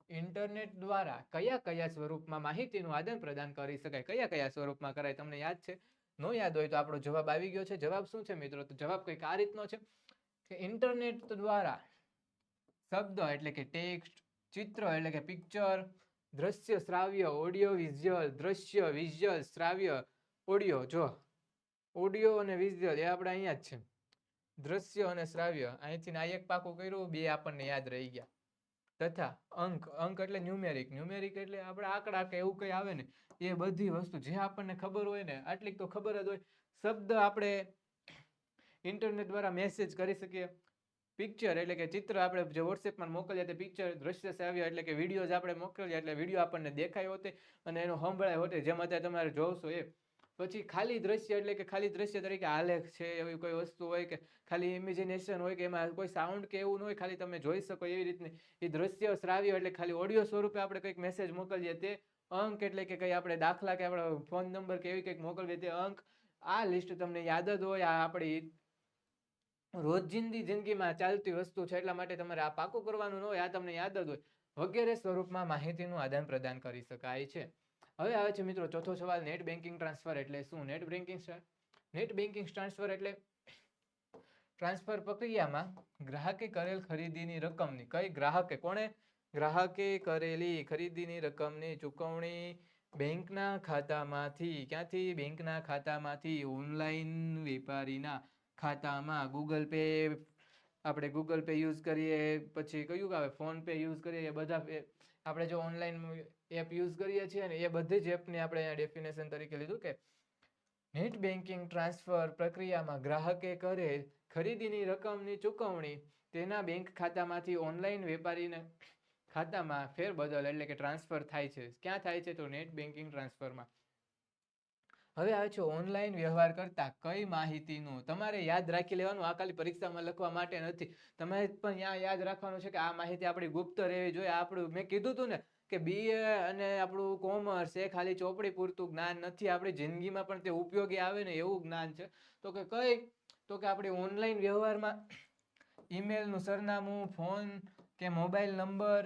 ઇન્ટરનેટ દ્વારા કયા કયા સ્વરૂપમાં માહિતીનું આદાન પ્રદાન કરી શકાય? કયા કયા સ્વરૂપમાં કરાય? તમને યાદ છે? નો યાદ હોય તો આપણો જવાબ આવી ગયો છે. જવાબ શું છે મિત્રો? તો જવાબ કંઈક આ રીતનો છે કે ઇન્ટરનેટ દ્વારા શબ્દ એટલે કે ટેક્સ્ટ, ચિત્ર એટલે કે પિક્ચર, દ્રશ્ય શ્રાવ્ય ઓડિયો વિઝ્યુઅલ, દ્રશ્ય વિઝ્યુઅલ શ્રાવ્ય ઓડિયો. જો ઓડિયો અને વિઝ્યુઅલ એ આપણે અહીંયા જ છે. દ્રશ્ય અને શ્રાવ્ય અહીંથી આ એક પાકું કર્યું, બે આપણને યાદ રહી ગયા. તથા અંક, અંક એટલે ન્યુમેરિક, ન્યુમેરિક એટલે આપણે આંકડા કે એવું કંઈ આવે ને એ બધી વસ્તુ જે આપણને ખબર હોય ને આટલી તો ખબર જ હોય. શબ્દ આપણે ઇન્ટરનેટ દ્વારા મેસેજ કરી શકીએ. પિક્ચર એટલે કે ચિત્ર આપણે જે વોટ્સએપમાં મોકલીએ તે પિક્ચર, દ્રશ્ય શ્રાવ્ય એટલે કે વિડીયો આપણે મોકલીએ એટલે વિડીયો આપણને દેખાય હોતે અને એનો સંભળાય હોતે, જેમ અત્યારે તમારે જોશો એ. પછી ખાલી દ્રશ્ય એટલે કે ખાલી દ્રશ્ય તરીકે આલેખ છે એવી કોઈ વસ્તુ હોય કે ખાલી ઇમેજિનેશન હોય કે એમાં કોઈ સાઉન્ડ કે એવું ન હોય, ખાલી તમે જોઈ શકો એવી રીતની એ દ્રશ્ય શ્રાવ્ય એટલે ખાલી ઓડિયો સ્વરૂપે આપણે કંઈક મેસેજ મોકલીએ તે. અંક એટલે કે કંઈ આપણે દાખલા કે આપણો ફોન નંબર કે એવી કંઈક મોકલીએ તે અંક. આ લિસ્ટ તમને યાદ જ હોય, આ આપણી રોજિંદી જિંદગીમાં ચાલતી વસ્તુ છે એટલા માટે તમારે આ પાકું કરવાનું ન હોય, આ તમને યાદ જ હોય. વગેરે સ્વરૂપમાં માહિતીનું આદાન પ્રદાન કરી શકાય છે. હવે આવે છે મિત્રો ચોથો સવાલ, નેટ બેન્કિંગ ટ્રાન્સફર એટલે શું? નેટ બેન્કિંગ ટ્રાન્સફર એટલે ટ્રાન્સફર પ્રક્રિયામાં ગ્રાહકે કરેલ ખરીદીની રકમની, કઈ ગ્રાહકે, કોણે? ગ્રાહકે કરેલી ખરીદીની રકમની ચૂકવણી બેંકના ખાતામાંથી, ક્યાંથી? બેંકના ખાતામાંથી ઓનલાઈન વેપારીના ખાતામાં. ગૂગલ પે, આપણે ગૂગલ પે યુઝ કરીએ, પછી કયું આવે ફોન પે યુઝ કરીએ, એ બધા આપણે જો ઓનલાઈન એપ યુઝ કરીએ છીએ ને એ બધી જ એપને આપણે ડેફિનેશન તરીકે લીધું કે નેટ બેન્કિંગ ટ્રાન્સફર પ્રક્રિયામાં ગ્રાહકે કરેલ ખરીદીની રકમની ચૂકવણી તેના બેંક ખાતામાંથી ઓનલાઈન વેપારીના ખાતામાં ફેરબદલ એટલે કે ટ્રાન્સફર થાય છે. ક્યાં થાય છે? તો નેટ બેન્કિંગ ટ્રાન્સફરમાં. હવે આવે છે ઓનલાઈન વ્યવહાર કરતા કઈ માહિતીનું તમારે યાદ રાખી લેવાનું. આ ખાલી પરીક્ષામાં લખવા માટે નથી, તમારે પણ ત્યાં યાદ રાખવાનું છે કે આ માહિતી આપણી ગુપ્ત રહેવી જોઈએ. આપણું મેં કીધું હતું ને કે BA અને આપણું કોમર્સ એ ખાલી ચોપડી પૂરતું જ્ઞાન નથી, આપણી જિંદગીમાં પણ તે ઉપયોગી આવે ને એવું જ્ઞાન છે. તો કે કઈ? તો કે આપણે ઓનલાઈન વ્યવહારમાં ઈમેલનું સરનામું, ફોન કે મોબાઈલ નંબર,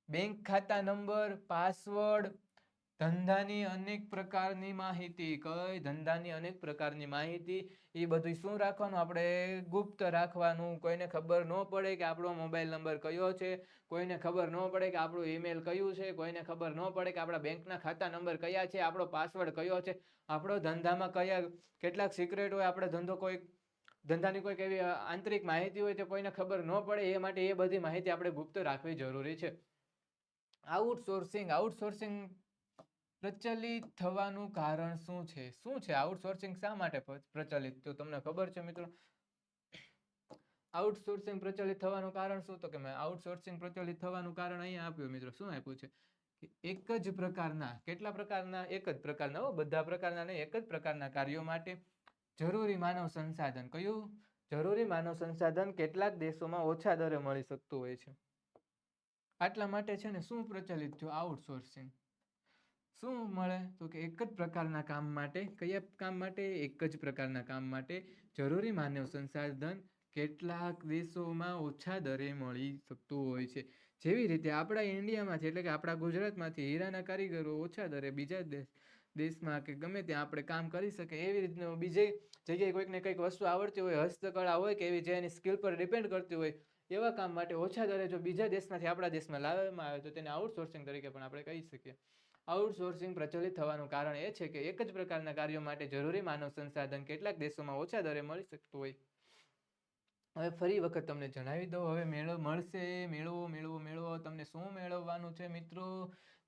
બેંક ખાતા નંબર, પાસવર્ડ, ધંધાની અનેક પ્રકારની માહિતી. કઈ? ધંધાની અનેક પ્રકારની માહિતી. એ બધું શું રાખવાનું? આપણે ગુપ્ત રાખવાનું. કોઈને ખબર ન પડે કે આપણો મોબાઈલ નંબર કયો છે, કોઈને ખબર ન પડે કે આપણું ઈમેલ કયું છે, કોઈને ખબર ન પડે કે આપણા બેંકના ખાતા નંબર કયા છે, આપણો પાસવર્ડ કયો છે, આપણો ધંધામાં કયા કેટલાક સિક્રેટ હોય, આપણે ધંધો કોઈ ધંધાની કોઈક એવી આંતરિક માહિતી હોય તો કોઈને ખબર ન પડે, એ માટે એ બધી માહિતી આપણે ગુપ્ત રાખવી જરૂરી છે. આઉટસોર્સિંગ, આઉટસોર્સિંગ પ્રચલિત થવાનું કારણ શું છે? શું છે આઉટસોર્સિંગ? શા માટે પ્રચલિત? તો તમને ખબર છે મિત્રો આઉટસોર્સિંગ પ્રચલિત થવાનું કારણ શું? તો કે મેં આઉટસોર્સિંગ પ્રચલિત થવાનું કારણ અહીંયા આપ્યું મિત્રો. શું આપ્યું છે? એક જ પ્રકારના, કેટલા પ્રકારના? એક જ પ્રકારના, બધા પ્રકારના નહીં, એક જ પ્રકારના કાર્યો માટે જરૂરી માનવ સંસાધન. કયું? જરૂરી માનવ સંસાધન કેટલાક દેશોમાં ઓછા દરે મળી શકતું હોય છે. આટલા માટે છે ને શું પ્રચલિત થયું? આઉટસોર્સિંગ. શું મળે? તો કે એક જ પ્રકારના કામ માટે, કયા કામ માટે? એક જ પ્રકારના કામ માટે જરૂરી માનવ સંસાધન કેટલાક દેશોમાં ઓછા દરે મળી શકતું હોય છે. જેવી રીતે આપણા ઇન્ડિયામાંથી એટલે કે આપણા ગુજરાતમાંથી હીરાના કારીગરો ઓછા દરે બીજા દેશમાં કે ગમે ત્યાં આપણે કામ કરી શકીએ. એવી રીતનું બીજી જગ્યાએ કોઈકને કંઈક વસ્તુ આવડતી હોય, હસ્તકળા હોય કે એવી જે એની સ્કિલ પર ડિપેન્ડ કરતી હોય, એવા કામ માટે ઓછા દરે જો બીજા દેશમાંથી આપણા દેશમાં લાવવામાં આવે તો તેને આઉટસોર્સિંગ તરીકે પણ આપણે કહી શકીએ. આઉટસોર્સિંગ પ્રચલિત થવાનું કારણ એ છે કે એક જ પ્રકારના કાર્યો માટે જરૂરી માનવ સંસાધન કેટલાક દેશોમાં ઓછા દરે મળી શકતું હોય. હવે ફરી વખત તમને જણાવી દઉં, હવે મેળો મળશે, મેળવો મેળવો મેળવો. તમને શું મેળવવાનું છે મિત્રો?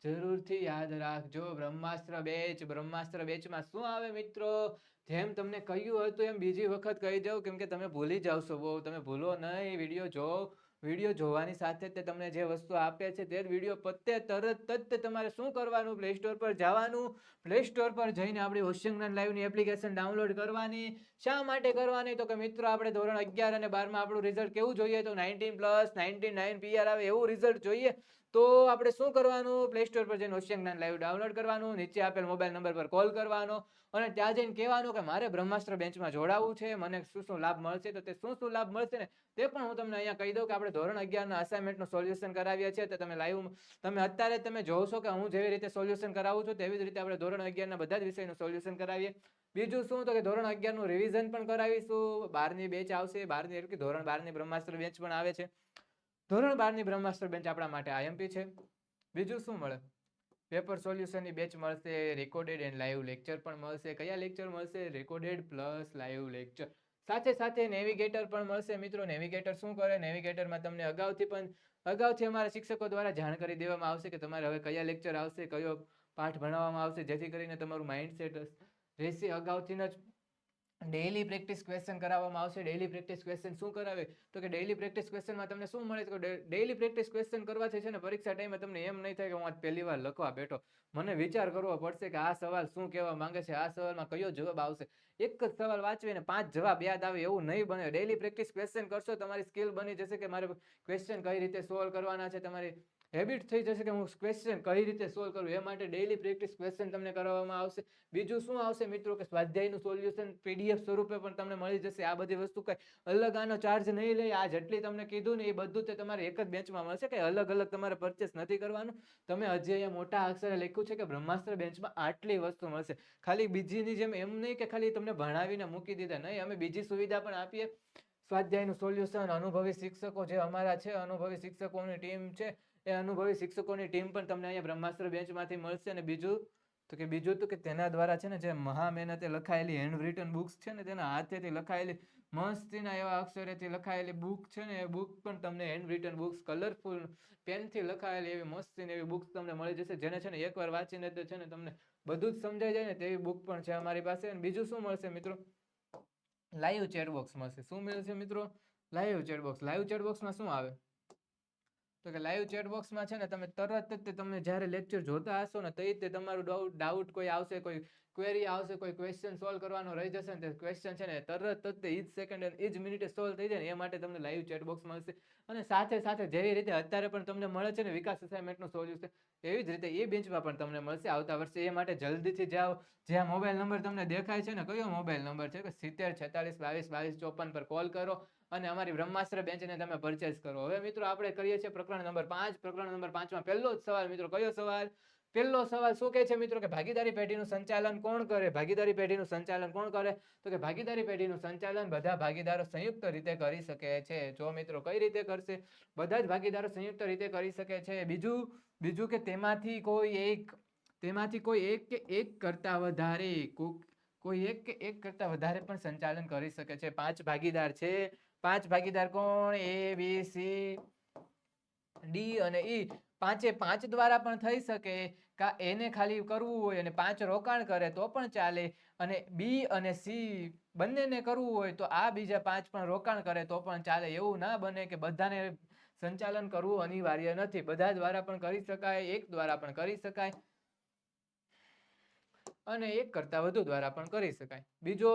જરૂરથી યાદ રાખજો, બ્રહ્માસ્ત્ર બેચ. બ્રહ્માસ્ત્ર બેચમાં શું આવે મિત્રો? જેમ તમને કહ્યું હતું એમ બીજી વખત કહી દઉં, કેમ કે તમે ભૂલી જાવશો બહુ. તમે ભૂલો નહીં, વિડીયો જોવો. વિડીયો જોવાની સાથે જ તમને જે વસ્તુ આપે છે તે જ વિડીયો પતે તરત જ તમારે શું કરવાનું? પ્લે સ્ટોર પર જવાનું. પ્લે સ્ટોર પર જઈને આપણી હોશિયાર જ્ઞાન લાઈવની એપ્લિકેશન ડાઉનલોડ કરવાની. શા માટે કરવાની? તો કે મિત્રો આપણે ધોરણ 11 અને 12 માં આપણું રિઝલ્ટ કેવું જોઈએ? તો 19+ 99 PR આવે એવું રિઝલ્ટ જોઈએ. તો આપણે શું કરવાનું? પ્લે સ્ટોર પર જઈને હોશિયાર જ્ઞાન લાઈવ ડાઉનલોડ કરવાનું, નીચે આપેલ મોબાઈલ નંબર પર કોલ કરવાનો અને ત્યાં જઈને કહેવાનું કે મારે બ્રહ્માસ્ત્ર બેન્ચમાં જોડાવવું છે, મને શું શું લાભ મળશે. તો તે શું લાભ મળશે ને તે પણ હું તમને અહીંયા કહી દઉં કે આપણે ધોરણ 11ના અસાઇનમેન્ટનું સોલ્યુશન કરાવીએ છીએ. તો તમે લાઈવ તમે અત્યારે તમે જોશો કે હું જેવી રીતે સોલ્યુશન કરાવું છું તેવી જ રીતે આપણે ધોરણ 11ના બધા જ વિષયનું સોલ્યુશન કરાવીએ. બીજું શું? તો કે ધોરણ 11નું રિવિઝન પણ કરાવીશું. 12ની બેચ આવશે, 12ની એટલે કે ધોરણ 12ની બ્રહ્માસ્ત્ર બેચ પણ આવે છે. ધોરણ 12ની બ્રહ્માસ્ત્ર બેચ આપણા માટે આઈએમપી છે. બીજું શું મળે? પેપર સોલ્યુશનની બેચ મળશે, રેકોર્ડેડ એન્ડ લાઈવ લેક્ચર પણ મળશે. કયા લેક્ચર મળશે? Recorded plus live lecture. સાથે સાથે નેવિગેટર પણ મળશે મિત્રો. નેવિગેટર શું કરે? નેવિગેટરમાં તમને અગાઉથી અમારા શિક્ષકો દ્વારા જાણ કરી દેવામાં આવશે કે તમારે હવે કયા લેક્ચર આવશે, કયો પાઠ ભણાવવામાં આવશે, જેથી કરીને તમારું માઇન્ડસેટ રહેશે. અગાઉથી જ ડેઈલી પ્રેક્ટિસ ક્વેશ્ચન કરાવવામાં આવશે. ડેઈલી પ્રેક્ટિસ ક્વેશ્ચન શું કરાવે? તો કે ડેઈલી પ્રેક્ટિસ ક્વેશ્ચનમાં તમને શું મળે? તો ડેઈલી પ્રેક્ટિસ ક્વેશ્ચન કરવાથી છે ને પરીક્ષા ટાઈમે તમને એમ નહીં થાય કે હું આજ પહેલી વાર લખવા બેઠો, મને વિચાર કરવો પડશે કે આ સવાલ શું કહેવા માંગે છે, આ સવાલમાં કયો જવાબ આવશે. એક જ સવાલ વાંચવીને 5 જવાબ યાદ આવે એવું નહીં બને. ડેઈલી પ્રેક્ટિસ ક્વેશ્ચન કરશો, તમારી સ્કિલ બની જશે કે મારે ક્વેશ્ચન કઈ રીતે સોલ્વ કરવાના છે. તમારી હેબિટ થઈ જશે કે હું ક્વેશ્ચન કઈ રીતે સોલ્વ કરું. એ માટે ડેઈલી પ્રેક્ટિસ ક્વેશ્ચન તમને કરવામાં આવશે. બીજું શું આવશે મિત્રો? કે સ્વાધ્યાયનું સોલ્યુશન PDF સ્વરૂપે પણ તમને મળી જશે. આ બધી વસ્તુ કઈ અલગ આનો ચાર્જ નહીં લે. આ જેટલી તમને કીધું ને એ બધું તે તમારે એક જ બેન્ચમાં મળશે. કે અલગ અલગ તમારે પરચેસ નથી કરવાનું. તમે હજી અહીંયા મોટા અક્ષરે લખ્યું છે કે બ્રહ્માસ્ત્ર બેન્ચમાં આટલી વસ્તુ મળશે. ખાલી બીજીની જેમ એમ નહીં કે ખાલી તમને ભણાવીને મૂકી દીધા, નહીં, અમે બીજી સુવિધા પણ આપીએ. સ્વાધ્યાયનું સોલ્યુશન, અનુભવી શિક્ષકો જે અમારા છે, અનુભવી શિક્ષકોની ટીમ છે, એ અનુભવી શિક્ષકોની ટીમ પણ તમને અહીંયા બ્રહ્માસ્ત્ર બેન્ચમાંથી મળશે. અને બીજું તો કે તેના દ્વારા છે ને જે મહા મહેનતે લખાયેલી હેન્ડ રિટન બુક્સ છે ને, તેના હાથેથી લખાયેલી મસ્તીના એવા અક્ષરેથી લખાયેલી બુક છે ને, એ બુક પણ તમને હેન્ડ રિટન બુક્સ, કલરફુલ પેનથી લખાયેલી એવી મસ્તીની એવી બુક્સ તમને મળી જશે. જેને છે ને એકવાર વાંચીને તો છે ને તમને બધું જ સમજાઈ જાય ને તેવી બુક પણ છે અમારી પાસે. અને બીજું શું મળશે મિત્રો? લાઈવ ચેટબોક્સ મળશે. શું મળશે મિત્રો? Live chatbox. લાઈવ ચેટબોક્સમાં શું આવે? તો કે લાઈવ ચેટબોક્સમાં છે ને તમે તરત જ તમે જ્યારે લેક્ચર જોતા હશો ને તે તમારું ડાઉટ કોઈ આવશે, કોઈ ક્વેરી આવશે, કોઈ ક્વેશ્ચન સોલ્વ કરવાનો રહી જશે ને તે ક્વેશ્ચન છે ને તરત જ એ જ સેકન્ડ એ જ મિનિટે સોલ્વ થઈ જાય ને, એ માટે તમને લાઈવ ચેટબોક્સ મળશે. અને સાથે સાથે જેવી રીતે અત્યારે પણ તમને મળે છે ને વિકાસ અસાઇનમેન્ટનું સોલ્યુશન, એવી જ રીતે એ બેન્ચમાં પણ તમને મળશે આવતા વર્ષે. એ માટે જલ્દીથી જાઓ. જ્યાં મોબાઈલ નંબર તમને દેખાય છે ને, કયો મોબાઈલ નંબર છે? કે 70 46 22 22 54 પર કોલ કરો અને અમારી બ્રહ્માસ્ત્ર બેન્ચને તમે પરચેસ કરો. હવે મિત્રો આપણે કરીએ છીએ પ્રકરણ નંબર 5. પ્રકરણ નંબર 5માં પહેલો જ સવાલ મિત્રો, કયો સવાલ? પહેલો સવાલ શું કહે છે મિત્રો? કે ભાગીદારી પેઢીનું સંચાલન કોણ કરે? ભાગીદારી પેઢીનું સંચાલન કોણ કરે? તો કે ભાગીદારી પેઢીનું સંચાલન બધા ભાગીદારો સંયુક્ત રીતે કરી શકે છે. જો મિત્રો કઈ રીતે કરશે? બધા જ ભાગીદારો સંયુક્ત રીતે કરી શકે છે. બીજું કે તેમાંથી કોઈ એક કે એક કરતા વધારે પણ સંચાલન કરી શકે છે. 5 ભાગીદાર છે. 5 ભાગીદાર કોણ? A B C D અને E. 5 દ્વારા પણ થઈ શકે. કા એને ખાલી કરવું હોય અને 5 રોકાણ કરે તો પણ ચાલે. અને B અને C બંનેને કરવું હોય તો આ બીજા 5 પણ રોકાણ કરે તો પણ ચાલે. એવું ના બને કે બધાને સંચાલન કરવું અનિવાર્ય નથી. બધા દ્વારા પણ કરી શકાય, એક દ્વારા પણ કરી શકાય અને એક કરતા વધુ દ્વારા પણ કરી શકાય. બીજો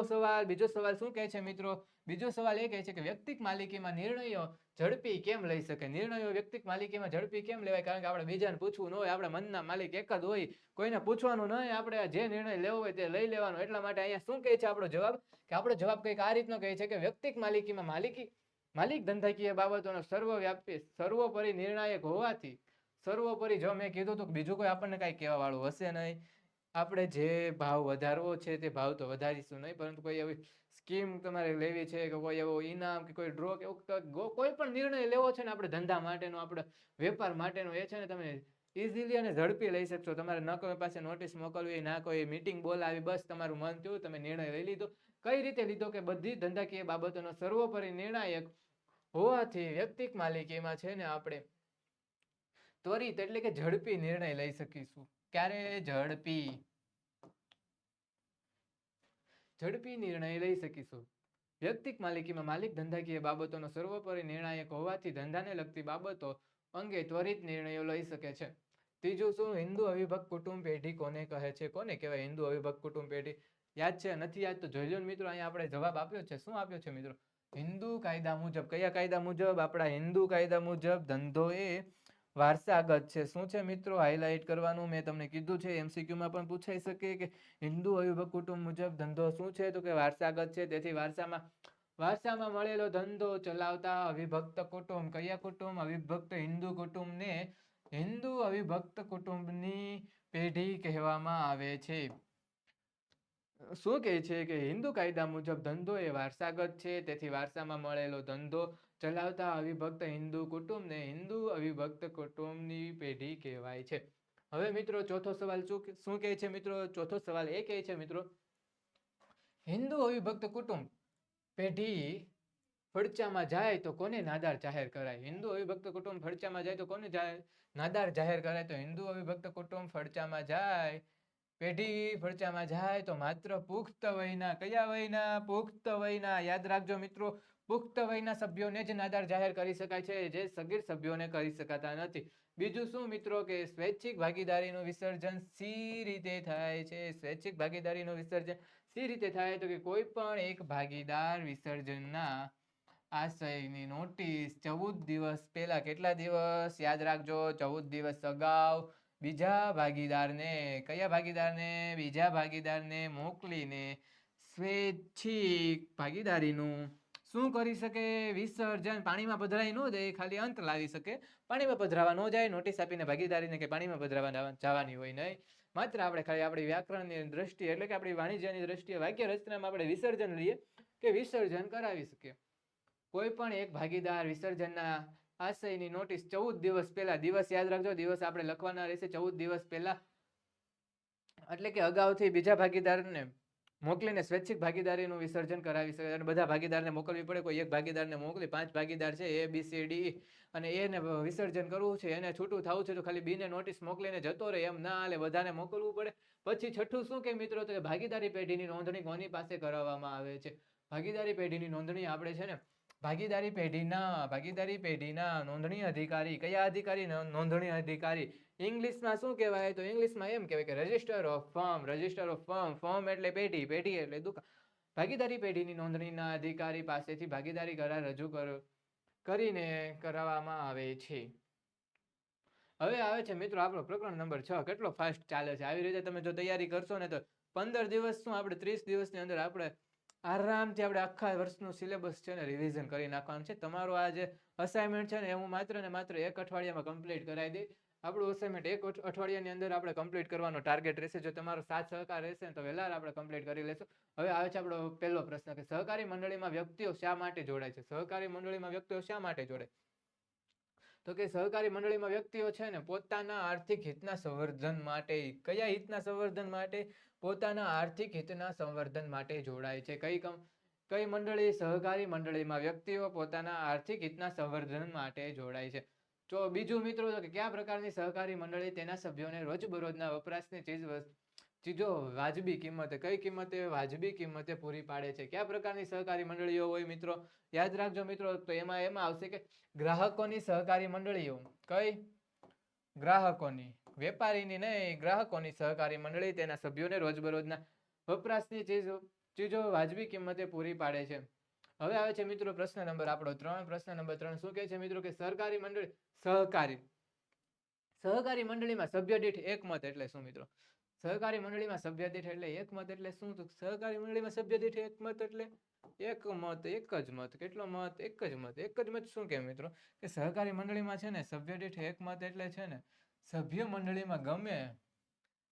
સવાલ શું કહે છે મિત્રો? બીજો સવાલ એ કહે છે કે વ્યક્તિક માલિકીમાં નિર્ણયો ઝડપી કેમ લઈ શકે? નિર્ણયો વ્યક્તિક માલિકીમાં ઝડપી કેમ લેવાય? કારણ કે આપણે બીજાને પૂછવું ન હોય, આપણે મનના માલિક એક જ હોય, કોઈને પૂછવાનું નહીં, આપણે જે નિર્ણય લેવો હોય તે લઈ લેવાનો. એટલા માટે અહીંયા શું કહે છે આપણો જવાબ? કે આપણો જવાબ કંઈક આ રીતનો કહે છે કે વ્યક્તિક માલિકીમાં માલિક ધંધાકીય બાબતોનો સર્વવ્યાપી સર્વોપરી નિર્ણાયક હોવાથી, સર્વોપરી, જો મેં કીધું તો બીજું કોઈ આપણને કાંઈ કહેવા વાળું હશે નહીં. આપણે જે ભાવ વધારવો છે તે ભાવ તો વધારીશું નહીં, પરંતુ કોઈ એવી સ્કીમ તમારે લેવી છે કે કોઈ એવો ઇનામ કે કોઈ ડ્રો કે કોઈ પણ નિર્ણય લેવો છે ને આપણે ધંધા માટેનો, આપણે વેપાર માટેનો, એ છે ને તમે ઇઝીલી અને ઝડપી લઈ શકશો. તમારે ન કોઈ પાસે નોટિસ મોકલવી, ના કોઈ મીટિંગ બોલાવી, બસ તમારું મન થયું તમે નિર્ણય લઈ લીધો. કઈ રીતે લીધો? કે બધી ધંધાકીય બાબતોનો સર્વોપરી નિર્ણાયક હોવાથી વ્યક્તિક માલિકીમાં છે ને આપણે ત્વરિત એટલે કે ઝડપી નિર્ણય લઈ શકીશું. ક્યારે? ઝડપી નિર્ણય લઈ શકીશું. વ્યક્તિક માલિકીમાં માલિક ધંધાકીય બાબતોનો સર્વોપરી નિર્ણાયક હોવાથી ધંધાને લગતી બાબતો અંગે ત્વરિત નિર્ણયો લઈ શકે છે. ત્રીજું શું? હિન્દુ અવિભક્ત કુટુંબ પેઢી કોને કહે છે? કોને કહેવાય હિન્દુ અવિભક્ત કુટુંબ પેઢી? યાદ છે? નથી યાદ તો જોઈ લો ને મિત્રો, અહીંયા આપણે જવાબ આપ્યો છે. શું આપ્યો છે મિત્રો? હિન્દુ કાયદા મુજબ. કયા કાયદા મુજબ? આપણા હિન્દુ કાયદા મુજબ ધંધો એ વારસાગત છે. શું છે મિત્રો? હાઇલાઇટ કરવાનું મેં તમને કીધું છે. MCQ માં પણ પૂછાઈ શકે કે હિન્દુ અવિભક્ત કુટુંબ મુજબ ધંધો શું છે? તો કે વારસાગત છે. તેથી વારસામાં મળેલો ધંધો ચલાવતા અવિભક્ત કુટુંબ. કયા કુટુંબ? અવિભક્ત હિન્દુ કુટુંબને હિન્દુ અવિભક્ત કુટુંબની પેઢી કહેવામાં આવે છે. શું કહે છે કે હિન્દુ કાયદા મુજબ ધંધો એ વારસાગત છે. તેથી વારસામાં મળેલો ધંધો ચલાવતા અવિભક્ત હિન્દુ કુટુંબને હિન્દુ અવિભક્ત કુટુંબની પેઢી કહેવાય છે. હવે મિત્રો ચોથો સવાલ શું કહે છે મિત્રો? ચોથો સવાલ એ કહે છે મિત્રો, હિન્દુ અવિભક્ત કુટુંબ પેઢી ફડચામાં જાય તો કોને નાદાર જાહેર કરાય? હિન્દુ અવિભક્ત કુટુંબ ફડચામાં જાય તો કોને નાદાર જાહેર કરાય? તો હિન્દુ અવિભક્ત કુટુંબ ફડચામાં જાય, પેઢી ફડચામાં જાય તો માત્ર પુખ્ત વયના. કયા વયના? પુખ્ત વયના. યાદ રાખજો મિત્રો, પુખ્ત વયના સભ્યોને જ નાદાર જાહેર કરી શકાય છે, જે સગીર સભ્યોને કરી શકાતા નથી. બીજું શું મિત્રો? કે સ્વૈચ્છિક ભાગીદારીનું વિસર્જન સી રીતે થાય છે? સ્વૈચ્છિક ભાગીદારીનું વિસર્જન સી રીતે થાય? તો કે કોઈ પણ એક ભાગીદાર વિસર્જનના આશયની નોટિસ 14 દિવસ પહેલા, કેટલા દિવસ? યાદ રાખજો, 14 દિવસ અગાઉ બીજા ભાગીદારને, કયા ભાગીદારને? બીજા ભાગીદારને મોકલીને સ્વૈચ્છિક ભાગીદારીનું શું કરી શકે? વિસર્જન. પાણીમાં પધરાઈ ન જાય, ખાલી અંત લાવી શકે. પાણીમાં પધરાવા ન જાય, નોટિસ આપીને ભાગીદારીને કે પાણીમાં પધરાવા જવાની હોય નહીં. માત્ર આપણે ખાલી આપણી વ્યાકરણની દ્રષ્ટિએ, એટલે કે આપણી વાણિજ્યની દ્રષ્ટિએ વાક્ય રચનામાં આપણે વિસર્જન લઈએ કે વિસર્જન કરાવી શકીએ. કોઈ પણ એક ભાગીદાર વિસર્જનના આશયની નોટિસ 14 દિવસ પહેલા, દિવસ યાદ રાખજો, દિવસ આપણે લખવાના રહેશે 14 દિવસ પહેલા, એટલે કે અગાઉથી બીજા ભાગીદારને મોકલીને સ્વૈચ્છિક ભાગીદારીનું વિસર્જન કરાવી શકે. અને બધા ભાગીદારને મોકલવી પડે. કોઈ એક ભાગીદારને મોકલી, 5 ભાગીદાર છે ABCD, અને એને વિસર્જન કરવું છે, એને છૂટું થવું છે, તો ખાલી બીને નોટિસ મોકલીને જતો રહે એમ ના હાલે, બધાને મોકલવું પડે. પછી છઠ્ઠું શું કે મિત્રો? તો ભાગીદારી પેઢીની નોંધણી કોની પાસે કરાવવામાં આવે છે? ભાગીદારી પેઢીની નોંધણી આપણે છે ને ભાગીદારી પેઢીના નોંધણી અધિકારી. કયા અધિકારી? નોંધણી અધિકારી. ઇંગ્લિશમાં શું કહેવાય? તો ઇંગ્લિશમાં એમ કહેવાય કે register of firm. Register of firm. Firm એટલે પેઢી, પેઢી એટલે દુકાન. ભાગીદારી પેઢીની નોંધણીના અધિકારી પાસેથી ભાગીદારી કરાર રજૂ કરીને કરાવવામાં આવે છે. હવે આવે છે મિત્રો આપણો પ્રકરણ નંબર 6. કેટલો ફાસ્ટ ચાલે છે! આવી રીતે તમે જો તૈયારી કરશો ને તો 15 દિવસ શું, આપણે 30 દિવસની અંદર આપણે આરામથી આપણે આખા વર્ષનું સિલેબસ છે ને રિવિઝન કરી નાખવાનું છે. તમારો આ જે અસાઇનમેન્ટ છે ને એ હું માત્ર ને માત્ર 1 અઠવાડિયામાં કમ્પ્લીટ કરાવી દઈ. આપણું અસાઇનમેન્ટ 1 અઠવાડિયાની અંદર આપણે કમ્પ્લીટ કરવાનો ટાર્ગેટ રહેશે. જો તમારો સાથ સહકાર રહેશે ને તો વહેલા આપણે કમ્પ્લીટ કરી લેશું. હવે આવે છે આપણો પહેલો પ્રશ્ન કે સહકારી મંડળીમાં વ્યક્તિઓ શા માટે જોડાય છે? સહકારી મંડળીમાં વ્યક્તિઓ શા માટે જોડાય? તો કે સહકારી મંડળીમાં વ્યક્તિઓ છે ને પોતાના આર્થિક હિતના સંવર્ધન માટે. કયા હિતના સંવર્ધન માટે? પોતાના આર્થિક હિતના સંવર્ધન માટે જોડાય છે. કઈ મંડળી? સહકારી મંડળીમાં વ્યક્તિઓ પોતાના આર્થિક હિતના સંવર્ધન માટે જોડાય છે. તો બીજું મિત્રો કે કયા પ્રકારની સહકારી મંડળી તેના સભ્યોને રોજબરોજના વપરાશની ચીજો વાજબી કિંમતે, કઈ કિંમતે? વાજબી કિંમતે પૂરી પાડે છે. કયા પ્રકારની સહકારી મંડળીઓ હોય મિત્રો? યાદ રાખજો મિત્રો, તો એમાં આવશે કે ગ્રાહકોની સહકારી મંડળીઓ. કઈ? ગ્રાહકોની, વેપારીની નહીં, ગ્રાહકોની સહકારી મંડળી તેના સભ્યોને રોજબરોજના વપરાશની ચીજો વાજબી કિંમતે પૂરી પાડે છે. હવે આવે છે મિત્રો પ્રશ્ન નંબર આપણો 3. પ્રશ્ન નંબર 3 શું કહે છે મિત્રો? કે સહકારી મંડળીમાં સભ્ય દીઠ એકમત એટલે શું મિત્રો? સહકારી મંડળીમાં સભ્ય દીઠ એટલે એકમત એટલે શું? સહકારી મંડળીમાં સભ્ય દીઠ એકમત એટલે એક મત, એક જ મત. કેટલો મત? એક જ મત. એક જ મત શું કે મિત્રો? કે સહકારી મંડળીમાં છે ને સભ્ય દીઠ એક મત એટલે છે ને સભ્ય મંડળીમાં ગમે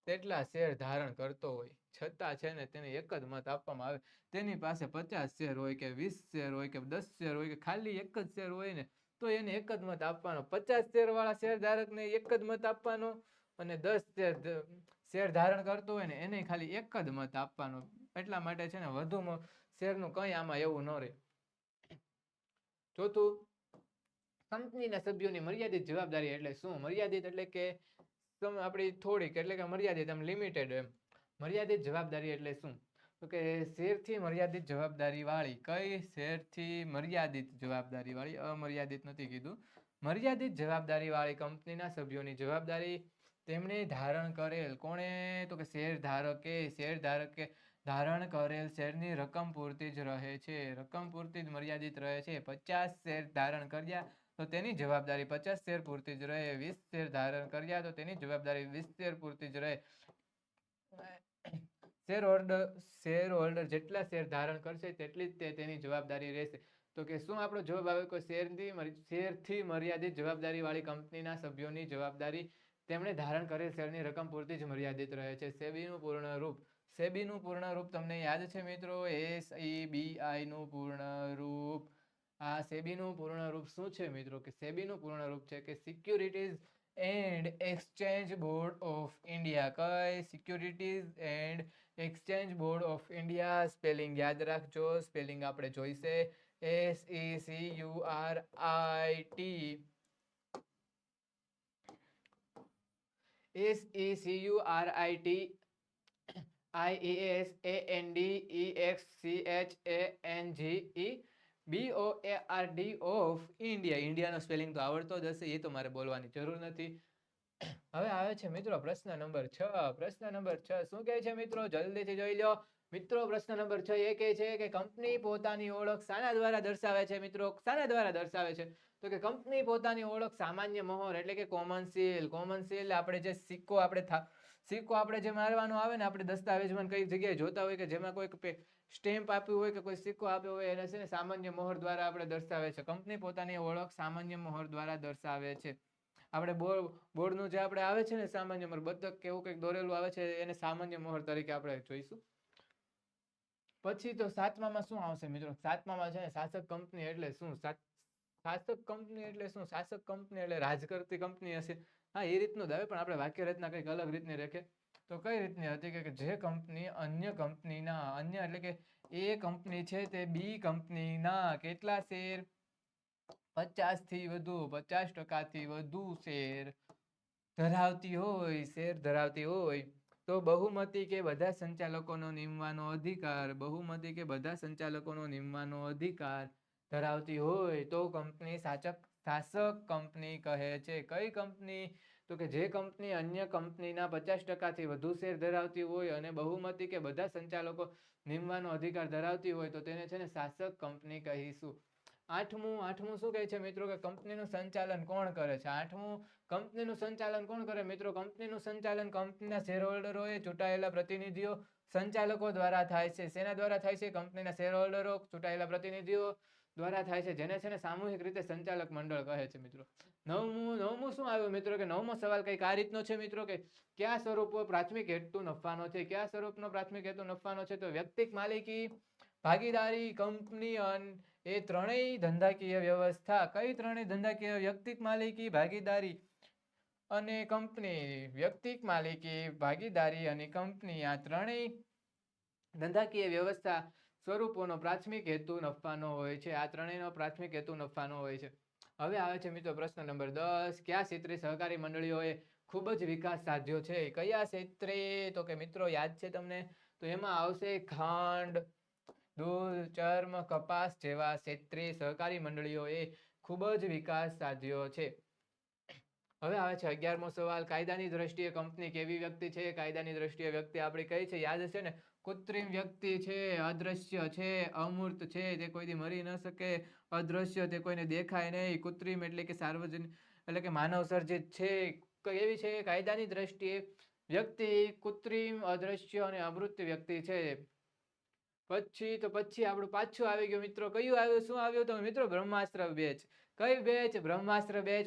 તેટલા શેર ધારણ કરતો હોય છતાં છે ને તેને એક જ મત આપવામાં આવે. તેની પાસે 50 શેર હોય કે 20 શેર હોય કે 10 શેર હોય કે ખાલી એક જ શેર હોય ને તો એને એક જ મત આપવાનો. 50 શેર વાળા શેર ધારકને એક જ મત આપવાનો, અને 10 શેર ધારણ કરતો હોય ને એને ખાલી એક જ મત આપવાનો. એટલા માટે છે ને વધુ શેરનું કંઈ આમાં એવું ન રહે. ચોથું, કંપનીના સભ્યોની મર્યાદિત જવાબદારી એટલે શું? મર્યાદિત એટલે કે આપણી થોડીક, એટલે કે મર્યાદિત, એમ લિમિટેડ. એમ મર્યાદિત જવાબદારી એટલે શું? તો કે શેરથી મર્યાદિત જવાબદારી વાળી. કઈ? શેરથી મર્યાદિત જવાબદારી વાળી, અમર્યાદિત નથી કીધું. મર્યાદિત જવાબદારી વાળી કંપનીના સભ્યોની જવાબદારી તેમણે ધારણ કરેલ. કોણે? તો કે શેરધારકે ધારણ કરેલ શેરની રકમ પૂરતી જ રહે છે, રકમ પૂરતી જ મર્યાદિત રહે છે. 50 શેર ધારણ કર્યા તો તેની જવાબદારી 50 શેર પૂરતી જ રહે. 20 શેર ધારણ કર્યા તો તેની જવાબદારી 20 શેર પૂરતી જ રહે. શેર હોલ્ડર જેટલા શેર ધારણ કરશે તેટલી જ તેની જવાબદારી રહેશે. તો કે શું આપણો જવાબ આવે કે શેરથી મર્યાદિત જવાબદારી વાળી કંપનીના સભ્યોની જવાબદારી તેમણે ધારણ કરેલ શેરની રકમ પૂરતી જ મર્યાદિત રહે છે. સેબીનું પૂર્ણ રૂપ. સેબીનું પૂર્ણ રૂપ તમને યાદ છે મિત્રો? SEBI નું પૂર્ણ રૂપ. આ સેબીનું પૂર્ણ રૂપ શું છે મિત્રો? કે સેબીનું પૂર્ણ રૂપ છે કે securities and exchange board of India. કઈ? Securities and exchange board of India. Spelling યાદ રાખજો, સ્પેલિંગ આપણે જોઈશે. SECURITISANDEXCHANGE of India. ઇન્ડિયાનો સ્પેલિંગ તો આવડતો જ હશે, એ તો મારે બોલવાની જરૂર નથી. હવે આવે છે મિત્રો પ્રશ્ન નંબર 6. પ્રશ્ન નંબર 6 શું કહે છે મિત્રો? જલ્દીથી જોઈ લો મિત્રો. પ્રશ્ન નંબર 6 એ કહે છે કે કંપની પોતાની ઓળખ શાના દ્વારા દર્શાવે છે મિત્રો? શાના દ્વારા દર્શાવે છે? તો કે કંપની પોતાની ઓળખ સામાન્ય મહોર એટલે કે કોમન સીલ. કોમન સીલ આપણે જે સિક્કો આપણે જે મારવાનો આવે ને, આપણે દસ્તાવેજમાં કઈ જગ્યાએ જોતા હોય કે જેમાં કોઈ સ્ટેમ્પ આપ્યું હોય કે કોઈ સિક્કો આપ્યો હોય, એને છે ને સામાન્ય મહોર દ્વારા આપણે દર્શાવે છે. કંપની પોતાની ઓળખ સામાન્ય મહોર દ્વારા દર્શાવે છે. આપણે બોર્ડનું જે આપણે આવે છે ને સામાન્ય મહોર, બતક કે એવું કંઈક દોરેલું આવે છે, એને સામાન્ય મહોર તરીકે આપણે જોઈશું. પછી તો સાતમામાં શું આવશે મિત્રો? સાતમામાં છે ને શાસક કંપની એટલે શું? શાસક કંપની એટલે શું? શાસક કંપની એટલે રાજ કરતી કંપની હશે. હા, એ રીતનું જ આવે, પણ આપણે વાક્ય રચના કંઈક અલગ રીતની રાખે. તો કઈ રીતની હતી કે જે કંપની અન્ય કંપનીના, અન્ય એટલે કે એ કંપની છે તે બી કંપનીના કેટલા શેર? 50 થી વધુ, 50% વધુ શેર ધરાવતી હોય તો બહુમતી કે બધા સંચાલકોનો નિમવાનો અધિકાર, બહુમતી કે બધા સંચાલકોનો નિમવાનો અધિકાર ધરાવતી હોય તો કંપની શાસક કંપની કહે છે. કઈ કંપની? તો કે જે કંપની અન્ય કંપનીના 50% વધુ શેર ધરાવતી હોય અને બહુમતી કે બધા સંચાલકો નિમવાનો અધિકાર ધરાવતી હોય તો તેને છે ને શાસક કંપની કહીશું. આઠમું શું કહે છે મિત્રો? કે કંપનીનું સંચાલન કોણ કરે છે? આઠમું, કંપનીનું સંચાલન કોણ કરે મિત્રો? કંપનીનું સંચાલન કંપનીના શેરહોલ્ડરોએ ચૂંટાયેલા પ્રતિનિધિઓ સંચાલકો દ્વારા થાય છે. શેના દ્વારા થાય છે? કંપનીના શેરહોલ્ડરો ચૂંટાયેલા પ્રતિનિધિઓ દ્વારા થાય છે, જેને છે ને સામૂહિક રીતે સંચાલક મંડળ કહે છે મિત્રો. નવમું શું આવ્યું મિત્રો? કે નવમો સવાલ કંઈક આ રીતનો છે મિત્રો કે કયા સ્વરૂપો પ્રાથમિક હેતુ નફાનો છે? કયા સ્વરૂપનો પ્રાથમિક હેતુ નફાનો છે? તો વ્યક્તિક માલિકી, ભાગીદારી, કંપની એ ત્રણેય ધંધાકીય વ્યવસ્થા. કઈ ત્રણેય ધંધાકીય? વ્યક્તિક માલિકી, ભાગીદારી અને કંપની. વ્યક્તિક માલિકી, ભાગીદારી અને કંપની, આ ત્રણેય ધંધાકીય વ્યવસ્થા સ્વરૂપોનો પ્રાથમિક હેતુ નફાનો હોય છે. આ ત્રણેયનો પ્રાથમિક હેતુ નફાનો હોય છે. હવે આવે છે મિત્રો પ્રશ્ન નંબર 10. કયા ક્ષેત્રે સહકારી મંડળીઓએ ખૂબ જ વિકાસ સાધ્યો છે? કયા ક્ષેત્રે? તો કે મિત્રો યાદ છે તમને? તો એમાં આવશે ખાંડ, દૂધ, ચર્મ, કપાસ જેવા ક્ષેત્રે સહકારી મંડળીઓએ ખૂબ જ વિકાસ સાધ્યો છે. હવે આવે છે 11મો સવાલ. કાયદાની દ્રષ્ટિએ કંપની કેવી વ્યક્તિ છે? કાયદાની દ્રષ્ટિએ વ્યક્તિ આપણી કઈ છે? યાદ હશે ને? કૃત્રિમ વ્યક્તિ છે, અદ્રશ્ય છે, અમૂર્ત છે, તે કોઈથી મરી ન શકે, અદ્રશ્ય તે કોઈને દેખાય નહીં, કૃત્રિમ એટલે કે સાર્વજનિક એટલે કે માનવ સર્જિત છે. કેવી છે કાયદાની દ્રષ્ટિએ વ્યક્તિ? કૃત્રિમ, અદ્રશ્ય અને અમૂર્ત વ્યક્તિ છે. પછી આપણું પાછું આવી ગયું મિત્રો. કયું આવ્યું? શું આવ્યું? તો મિત્રો બ્રહ્માસ્ત્ર બેચ. કઈ બેચ? બ્રહ્માસ્ત્ર બેચ.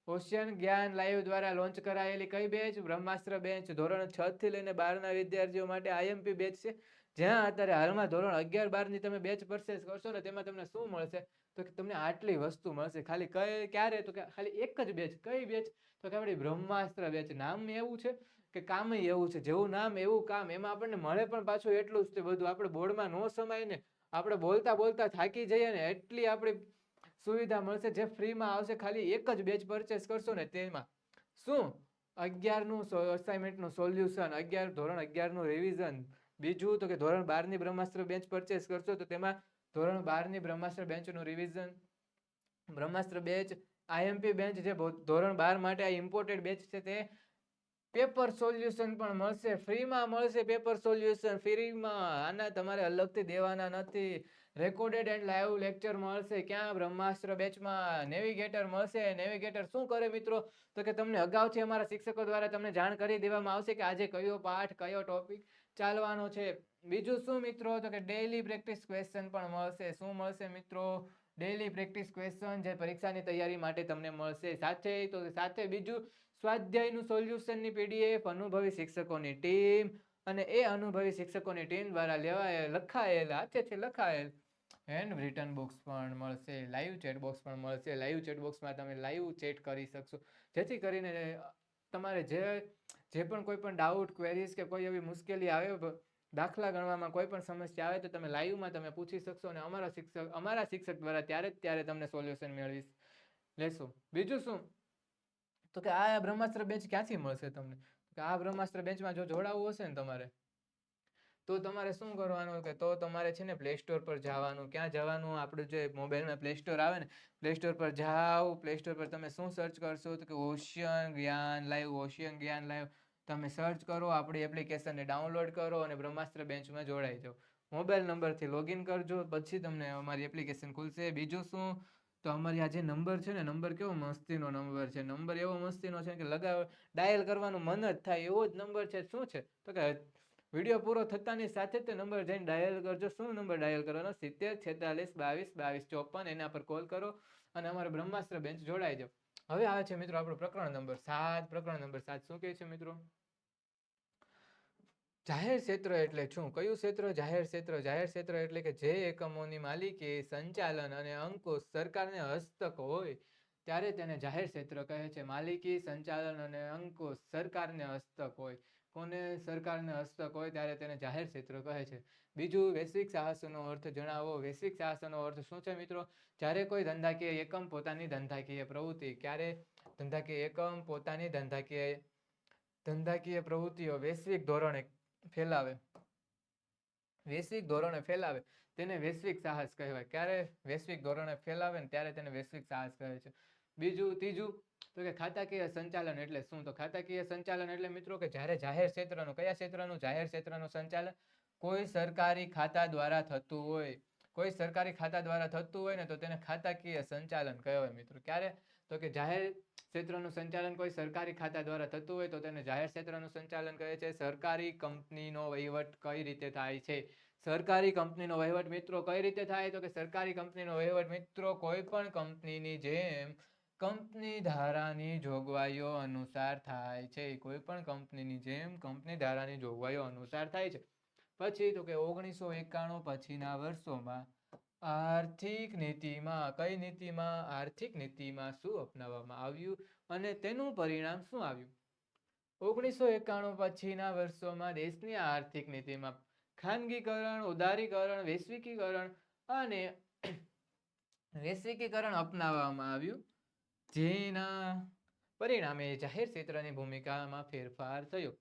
ઓશિયન જ્ઞાન લાઈવ દ્વારા લોન્ચ કરાયેલી કઈ બેચ? બ્રહ્માસ્ત્ર બેચ. ધોરણ 6 થી લઈને 12 ના વિદ્યાર્થીઓ માટે IMP બેચ છે. જ્યાં અત્યારે હાલમાં ધોરણ 11, 12 ની તમે બેચ પરચેસ કરશો ને, તેમાં તમને શું મળશે? તો કે તમને આટલી વસ્તુ મળશે. ખાલી ક્યારે? તો કે ખાલી એક જ બેચ. કઈ બેચ? તો કે આપણી બ્રહ્માસ્ત્ર બેચ. નામ એવું છે કે કામ એવું છે. જેવું નામ એવું કામ. એમાં આપણને મળે પણ પાછું એટલું જ બધું. આપણે બોર્ડમાં ન સમાય ને, આપણે બોલતા બોલતા થાકી જઈએ ને, એટલી આપણી સુવિધા મળશે જે ફ્રીમાં આવશે. ખાલી એક જ બેચ પરચેસ કરશો ને, તેમાં શું? 11નું અસાઇનમેન્ટનું સોલ્યુશન, ધોરણ 11 નું રિવિઝન. બીજું તો કે ધોરણ 12 ની બ્રહ્માસ્ત્ર બેચ પરચેસ કરશો તો તેમાં ધોરણ 12 ની બ્રહ્માસ્ત્ર બેચનું રિવિઝન, બ્રહ્માસ્ત્ર બેચ, IMP બેચ જે ધોરણ 12 માટે આ ઇમ્પોર્ટેડ બેચ છે, તે પેપર સોલ્યુશન પણ મળશે, ફ્રીમાં મળશે પેપર સોલ્યુશન, ફ્રીમાં. આના તમારે અલગથી દેવાના નથી. રેકોર્ડેડ એન્ડ લાઈવ લેક્ચર મળશે. ક્યાં? બ્રહ્માસ્ત્ર બેચમાં. નેવિગેટર મળશે. નેવિગેટર શું કરે મિત્રો? તો કે તમને અગાઉથી અમારા શિક્ષકો દ્વારા તમને જાણ કરી દેવામાં આવશે કે આજે કયો પાઠ, કયો ટોપિક ચાલવાનો છે. બીજું શું મિત્રો? તો કે ડેઈલી પ્રેક્ટિસ ક્વેશ્ચન પણ મળશે. શું મળશે મિત્રો? ડેઈલી પ્રેક્ટિસ ક્વેશ્ચન, જે પરીક્ષાની તૈયારી માટે તમને મળશે. સાથે બીજું સ્વાધ્યાયનું સોલ્યુશનની પીડીએફ, અનુભવી શિક્ષકોની ટીમ, અને એ અનુભવી શિક્ષકોની ટીમ દ્વારા હાથેથી લખાયેલ હેન્ડ રિટન બુક્સ પણ મળશે. લાઈવ ચેટ બોક્સ પણ મળશે. લાઈવ ચેટ બોક્સમાં તમે લાઈવ ચેટ કરી શકશો, જેથી કરીને તમારે જે પણ કોઈ પણ ડાઉટ, ક્વેરીઝ કે કોઈ એવી મુશ્કેલી આવે, દાખલા ગણવામાં કોઈ પણ સમસ્યા આવે, તો તમે લાઈવમાં તમે પૂછી શકશો અને અમારા શિક્ષક દ્વારા ત્યારે તમને સોલ્યુશન મેળવી લેશો. બીજું શું? તો કે આ બ્રહ્માસ્ત્ર બેચ ક્યાંથી મળશે તમને? કે આ બ્રહ્માસ્ત્ર બેચમાં જો જોડાવવું હશે ને તમારે, તો તમારે શું કરવાનું? કે તો તમારે છે ને પ્લે સ્ટોર પર જવાનું. ક્યાં જવાનું? આપણું જે મોબાઈલમાં પ્લે સ્ટોર આવે ને, પ્લે સ્ટોર પર જાઓ. પ્લે સ્ટોર પર તમે શું સર્ચ કરશો? તો કે ઓશિયન જ્ઞાન લાઈવ. ઓશિયન જ્ઞાન લાઈવ તમે સર્ચ કરો, આપણી એપ્લિકેશનને ડાઉનલોડ કરો અને બ્રહ્માસ્ત્ર બેન્ચમાં જોડાઈ જાઓ. મોબાઈલ નંબરથી લોગિન કરજો, પછી તમને અમારી એપ્લિકેશન ખુલશે. બીજું શું? તો અમારી આ જે નંબર છે ને, નંબર કેવો મસ્તીનો નંબર છે. નંબર એવો મસ્તીનો છે કે ડાયલ કરવાનું મન જ થાય એવો જ નંબર છે. શું છે? તો કે વિડીયો પૂરો થતાની સાથે જ તે નંબર જઈને ડાયલ કરજો. શું નંબર ડાયલ કરવાનો? 70 46 22 22 54. એના પર કોલ કરો અને અમારે બ્રહ્માસ્ત્ર બેન્ચ જોડાઈ જાઓ. હવે આવે છે મિત્રો આપણું પ્રકરણ નંબર 7. પ્રકરણ નંબર 7 શું કહે છે મિત્રો? જાહેર ક્ષેત્ર એટલે શું? કયું ક્ષેત્ર? જાહેર ક્ષેત્ર. જાહેર ક્ષેત્ર એટલે કે જે એકમોની માલિકી, સંચાલન અને અંકુશ સરકારને હસ્તક હોય ત્યારે તેને જાહેર ક્ષેત્ર કહે છે. માલિકી, સંચાલન અને અંકુશ સરકારને હસ્તક હોય. કોને? સરકારને હસ્તક હોય ત્યારે તેને જાહેર ક્ષેત્ર કહે છે. બીજું, વૈશ્વિક સાહસનો અર્થ જણાવો. વૈશ્વિક સાહસનો અર્થ શું છે મિત્રો? જ્યારે કોઈ ધંધાકીય એકમ પોતાની ધંધાકીય પ્રવૃત્તિ, ક્યારે ધંધાકીય એકમ પોતાની ધંધાકીય પ્રવૃત્તિઓ વૈશ્વિક ધોરણે ફેલાવે, વૈશ્વિક ધોરણે ફેલાવે તેને વૈશ્વિક સાહસ કહેવાય. ક્યારે વૈશ્વિક ધોરણે ફેલાવે ને ત્યારે તેને વૈશ્વિક સાહસ કહે છે. ત્રીજું, તો કે ખાતાકીય સંચાલન એટલે શું? તો ખાતાકીય સંચાલન એટલે મિત્રો કે જ્યારે જાહેર ક્ષેત્રનું, કયા ક્ષેત્રનું? જાહેર ક્ષેત્રનું સંચાલન કોઈ સરકારી ખાતા દ્વારા થતું હોય. કોઈ સરકારી ખાતા દ્વારા થતું હોય ને તો તેને ખાતાકીય સંચાલન કહેવાય મિત્રો. ક્યારે? તો કે જાહેર ક્ષેત્રનું સંચાલન કોઈ સરકારી ખાતા દ્વારા થતું હોય તો તેને જાહેર ક્ષેત્રનું સંચાલન કહે છે. સરકારી કંપનીનો વહીવટ કઈ રીતે થાય છે? સરકારી કંપનીનો વહીવટ મિત્રો કઈ રીતે થાય? તો કે સરકારી કંપનીનો વહીવટ મિત્રો કોઈ પણ કંપનીની જેમ કંપની ધારાની જોગવાઈઓ અનુસાર થાય છે. કોઈ પણ કંપનીની જેમ કંપની ધારાની જોગવાઈઓ અનુસાર થાય છે. પછી તો કે 1991 પછીના વર્ષોમાં આર્થિક નીતિમાં, કઈ નીતિમાં? આર્થિક નીતિમાં શું અપનાવવામાં આવ્યું અને તેનું પરિણામ શું આવ્યું? 1991 પછીના વર્ષોમાં દેશની આર્થિક નીતિમાં ખાનગીકરણ, ઉદારીકરણ, વૈશ્વિકીકરણ અપનાવવામાં આવ્યું, જેના પરિણામે જાહેર ક્ષેત્રની ભૂમિકામાં ફેરફાર થયો.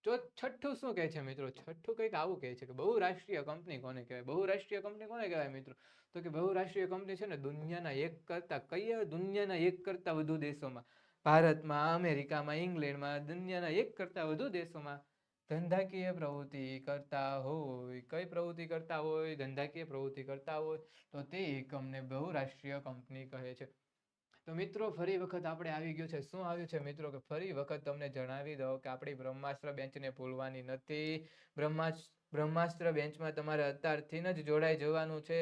તો છઠ્ઠું શું કહે છે મિત્રો? છઠ્ઠું કંઈક આવું કહે છે કે બહુરાષ્ટ્રીય કંપની કોને કહેવાય? બહુરાષ્ટ્રીય કંપની કોને કહેવાય મિત્રો? તો કે બહુરાષ્ટ્રીય કંપની છે ને દુનિયાના એક કરતા વધુ દેશોમાં, ભારતમાં, અમેરિકામાં, ઇંગ્લેન્ડમાં, દુનિયાના એક કરતા વધુ દેશોમાં ધંધાકીય પ્રવૃત્તિ કરતા હોય. કઈ પ્રવૃત્તિ કરતા હોય? ધંધાકીય પ્રવૃત્તિ કરતા હોય તો તે એકમને બહુરાષ્ટ્રીય કંપની કહે છે. તો મિત્રો ફરી વખત આપણે આવી ગયું છે. શું આવ્યું છે મિત્રો? કે ફરી વખત તમને જણાવી દઉં કે આપણી બ્રહ્માસ્ત્ર બેન્ચને ભૂલવાની નથી. બ્રહ્માસ્ત્ર બેન્ચમાં તમારે અત્યારથી જ જોડાઈ જવાનું છે.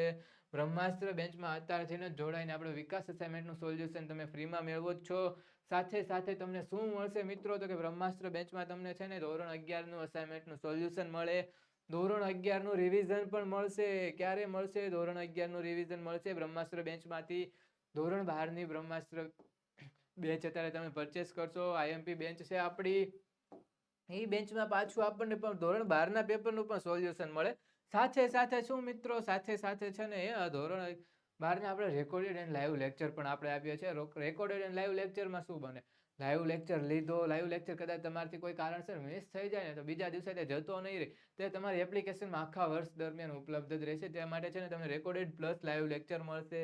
બ્રહ્માસ્ત્ર બેન્ચમાં અત્યારથી જ જોડાઈને આપણે વિકાસ અસાઇનમેન્ટનું સોલ્યુશન તમે ફ્રીમાં મેળવો જ છો. સાથે તમને શું મળશે મિત્રો? તો કે બ્રહ્માસ્ત્ર બેન્ચમાં તમને છે ને ધોરણ 11નું અસાઇનમેન્ટનું સોલ્યુશન મળે. ધોરણ 11નું રિવિઝન પણ મળશે. ક્યારે મળશે? ધોરણ 11નું રિવિઝન મળશે બ્રહ્માસ્ત્ર બેન્ચમાંથી. ધોરણ 12ની બ્રહ્માસ્ત્ર બેન્ચ અત્યારે તમે પરચેસ કરશો, આઈએમપી બેન્ચ છે આપણી, એ બેન્ચમાં પાછું આપણને પણ ધોરણ 12ના પેપરનું પણ સોલ્યુશન મળે. સાથે શું મિત્રો? સાથે છે ને ધોરણ 12ના આપણે રેકોર્ડેડ એન્ડ લાઈવ લેક્ચર પણ આપણે આપીએ છીએ. રેકોર્ડેડ એન્ડ લાઈવ લેક્ચરમાં શું બને? લાઈવ લેક્ચર લીધો, લાઈવ લેક્ચર કદાચ તમારાથી કોઈ કારણસર મિસ થઈ જાય ને તો બીજા દિવસે તે જતો નહીં રહે, તે તમારી એપ્લિકેશનમાં આખા વર્ષ દરમિયાન ઉપલબ્ધ જ રહેશે. તે માટે છે ને તમને રેકોર્ડેડ પ્લસ લાઈવ લેક્ચર મળશે.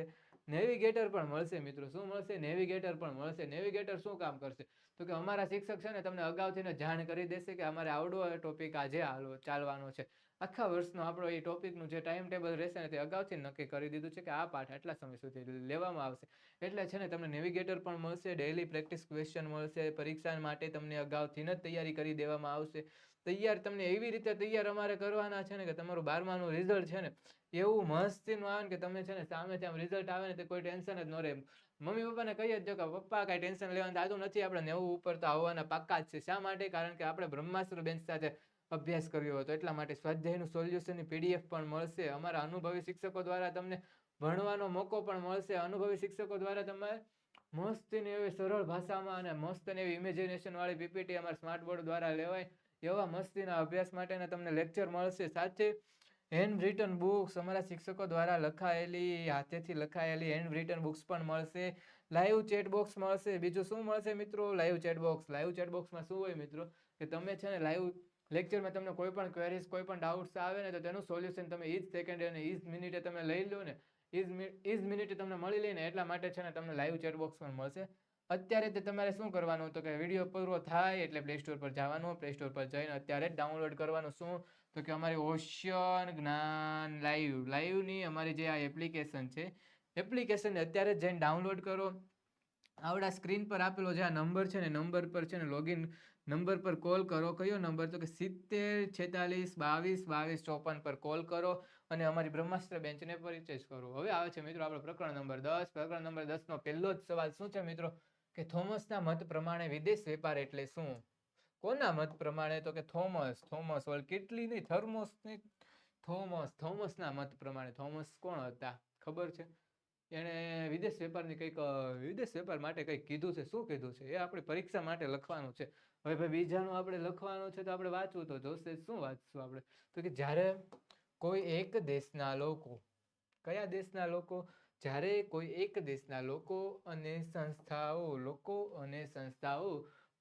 નેવિગેટર પણ મળશે મિત્રો. શું મળશે? નેવિગેટર પણ મળશે. નેવિગેટર શું કામ કરશે? તો કે અમારા શિક્ષક છે ને તમને અગાઉથી જાણ કરી દેશે કે અમારે આવડો ટોપિક આજે ચાલવાનો છે. આખા વર્ષનો આપણો એ ટોપિકનું જે ટાઈમ ટેબલ રહેશે ને તે અગાઉથી નક્કી કરી દીધું છે કે આ પાઠ આટલા સમય સુધી લેવામાં આવશે. એટલે છે ને તમને નેવિગેટર પણ મળશે, ડેઇલી પ્રેક્ટિસ ક્વેશ્ચન મળશે, પરીક્ષા માટે તમને અગાઉથી જ તૈયારી કરી દેવામાં આવશે. તૈયાર તમને એવી રીતે તૈયાર અમારે કરવાના છે ને કે તમારું 12માનું રિઝલ્ટ છે ને એવું મસ્તીનું આવે ને કે તમે છે ને સામેથી આમ રિઝલ્ટ આવે ને તે કોઈ ટેન્શન જ ન રહે. મમ્મી પપ્પાને કહી જ દો કે પપ્પા કાંઈ ટેન્શન લેવાનું થતું નથી, આપણે 90 ઉપર તો આવવાના પાક્કા જ છે. શા માટે? કારણ કે આપણે બ્રહ્માસ્ત્ર બેન્ચ સાથે અભ્યાસ કર્યો હતો એટલા માટે. સ્વાધ્યાયનું સોલ્યુશનની PDF પણ મળશે. અમારા અનુભવી શિક્ષકો દ્વારા તમને ભણવાનો મોકો પણ મળશે. અનુભવી શિક્ષકો દ્વારા તમારે મસ્તીની એવી સરળ ભાષામાં અને મસ્ત એવી ઇમેજિનેશન વાળી PPT અમારા સ્માર્ટ બોર્ડ દ્વારા લેવાય એવા મસ્તીના અભ્યાસ માટેના તમને લેક્ચર મળશે. સાથે હેન્ડ રિટન બુક્સ અમારા શિક્ષકો દ્વારા લખાયેલી, હાથેથી લખાયેલી હેન્ડ રિટન બુક્સ પણ મળશે. લાઈવ ચેટ બોક્સ મળશે. બીજું શું મળશે મિત્રો? Live chat box. Live chat બોક્સમાં શું હોય મિત્રો કે તમે છે ને લાઈવ લેક્ચરમાં તમને કોઈ પણ ક્વેરીઝ, કોઈ પણ ડાઉટ્સ આવે ને તો તેનું સોલ્યુશન તમે ઈ જ સેકન્ડે અને ઈ જ મિનિટે તમે લઈ લો ને, ઈ જ મિનિટે તમને મળી લે ને, એટલા માટે છે ને તમને લાઈવ ચેટ બોક્સ પણ મળશે. અત્યારે તે તમારે શું કરવાનું તો કે વિડીયો પૂરો થાય એટલે પ્લે સ્ટોર પર જવાનું. પ્લે સ્ટોર પર જઈને અત્યારે જ ડાઉનલોડ કરવાનું. શું તો કે અમારી ઓશન જ્ઞાન લાઈવની અમારી જે આ એપ્લિકેશન છે, એપ્લિકેશનને અત્યારે જ જઈને ડાઉનલોડ કરો. આવડા સ્ક્રીન પર આપેલો જે આ નંબર છે ને નંબર પર છે ને લોગિન નંબર પર કોલ કરો. કયો નંબર તો કે 70 46 22 22 54 પર કોલ કરો અને અમારી બ્રહ્માસ્ત્ર બેન્ચને પરિચય કરો. હવે આવે છે મિત્રો આપણો પ્રકરણ નંબર 10. પ્રકરણ નંબર 10નો પહેલો જ સવાલ શું છે મિત્રો કે થોમસના મત પ્રમાણે વિદેશ વેપાર એટલે શું? કોના મત પ્રમાણે તો કે થોમસ કેટલીની થર્મોસની થોમસના મત પ્રમાણે. થોમસ કોણ હતા ખબર છે? એણે વિદેશ વેપાર માટે કંઈક કીધું છે. શું કીધું છે એ આપણે પરીક્ષા માટે લખવાનું છે. હવે ભાઈ બીજાનું આપણે લખવાનું છે તો આપણે વાંચવું તો જોશે. શું વાંચશું આપણે તો કે જ્યારે કોઈ એક દેશના લોકો, કયા દેશના લોકો? જ્યારે કોઈ એક દેશના લોકો અને સંસ્થાઓ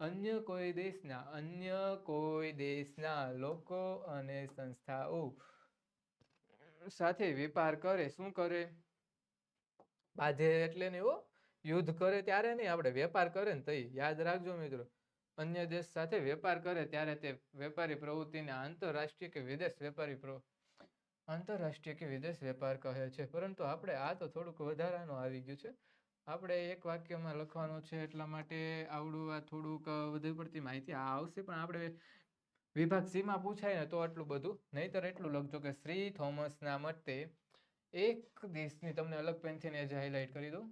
અન્ય કોઈ દેશના લોકો અને સંસ્થાઓ સાથે વેપાર કરે. શું કરે? બાંધે એટલે નહીં હો, યુદ્ધ કરે ત્યારે નહીં, આપણે વેપાર કરે ને તઈ. યાદ રાખજો મિત્રો, અન્ય દેશ સાથે વેપાર કરે ત્યારે તે વેપારી પ્રવૃત્તિને આંતરરાષ્ટ્રીય કે વિદેશ વેપાર કહે છે. પરંતુ આપણે આ તો થોડુંક વધારાનું આવી ગયું છે. આપણે એક વાક્યમાં લખવાનું છે એટલા માટે આવડું આ થોડુંક વધુ પડતી માહિતી આવશે. પણ આપણે વિભાગ C માં પૂછાય ને તો આટલું બધું, નહીતર એટલું લખજો કે શ્રી થોમસના મતે એક દેશની, તમને અલગ પેનથી ને જ હાઇલાઇટ કરી દઉં,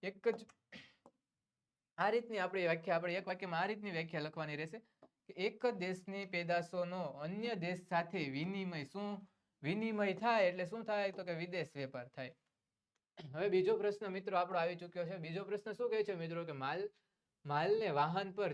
એક જ આ રીતની આપણી વ્યાખ્યા, આપણે એક વાક્યમાં આ રીતની વ્યાખ્યા લખવાની રહેશે કે એક જ દેશની પેદાશોનો અન્ય દેશ સાથે વિનિમય થાય એટલે શું થાય તો કે વિદેશ વેપાર થાય. હવે બીજો પ્રશ્ન મિત્રો આપણો આવી ચૂક્યો છે. બીજો પ્રશ્ન શું કહે છે મિત્રો કે માલને વાહન પર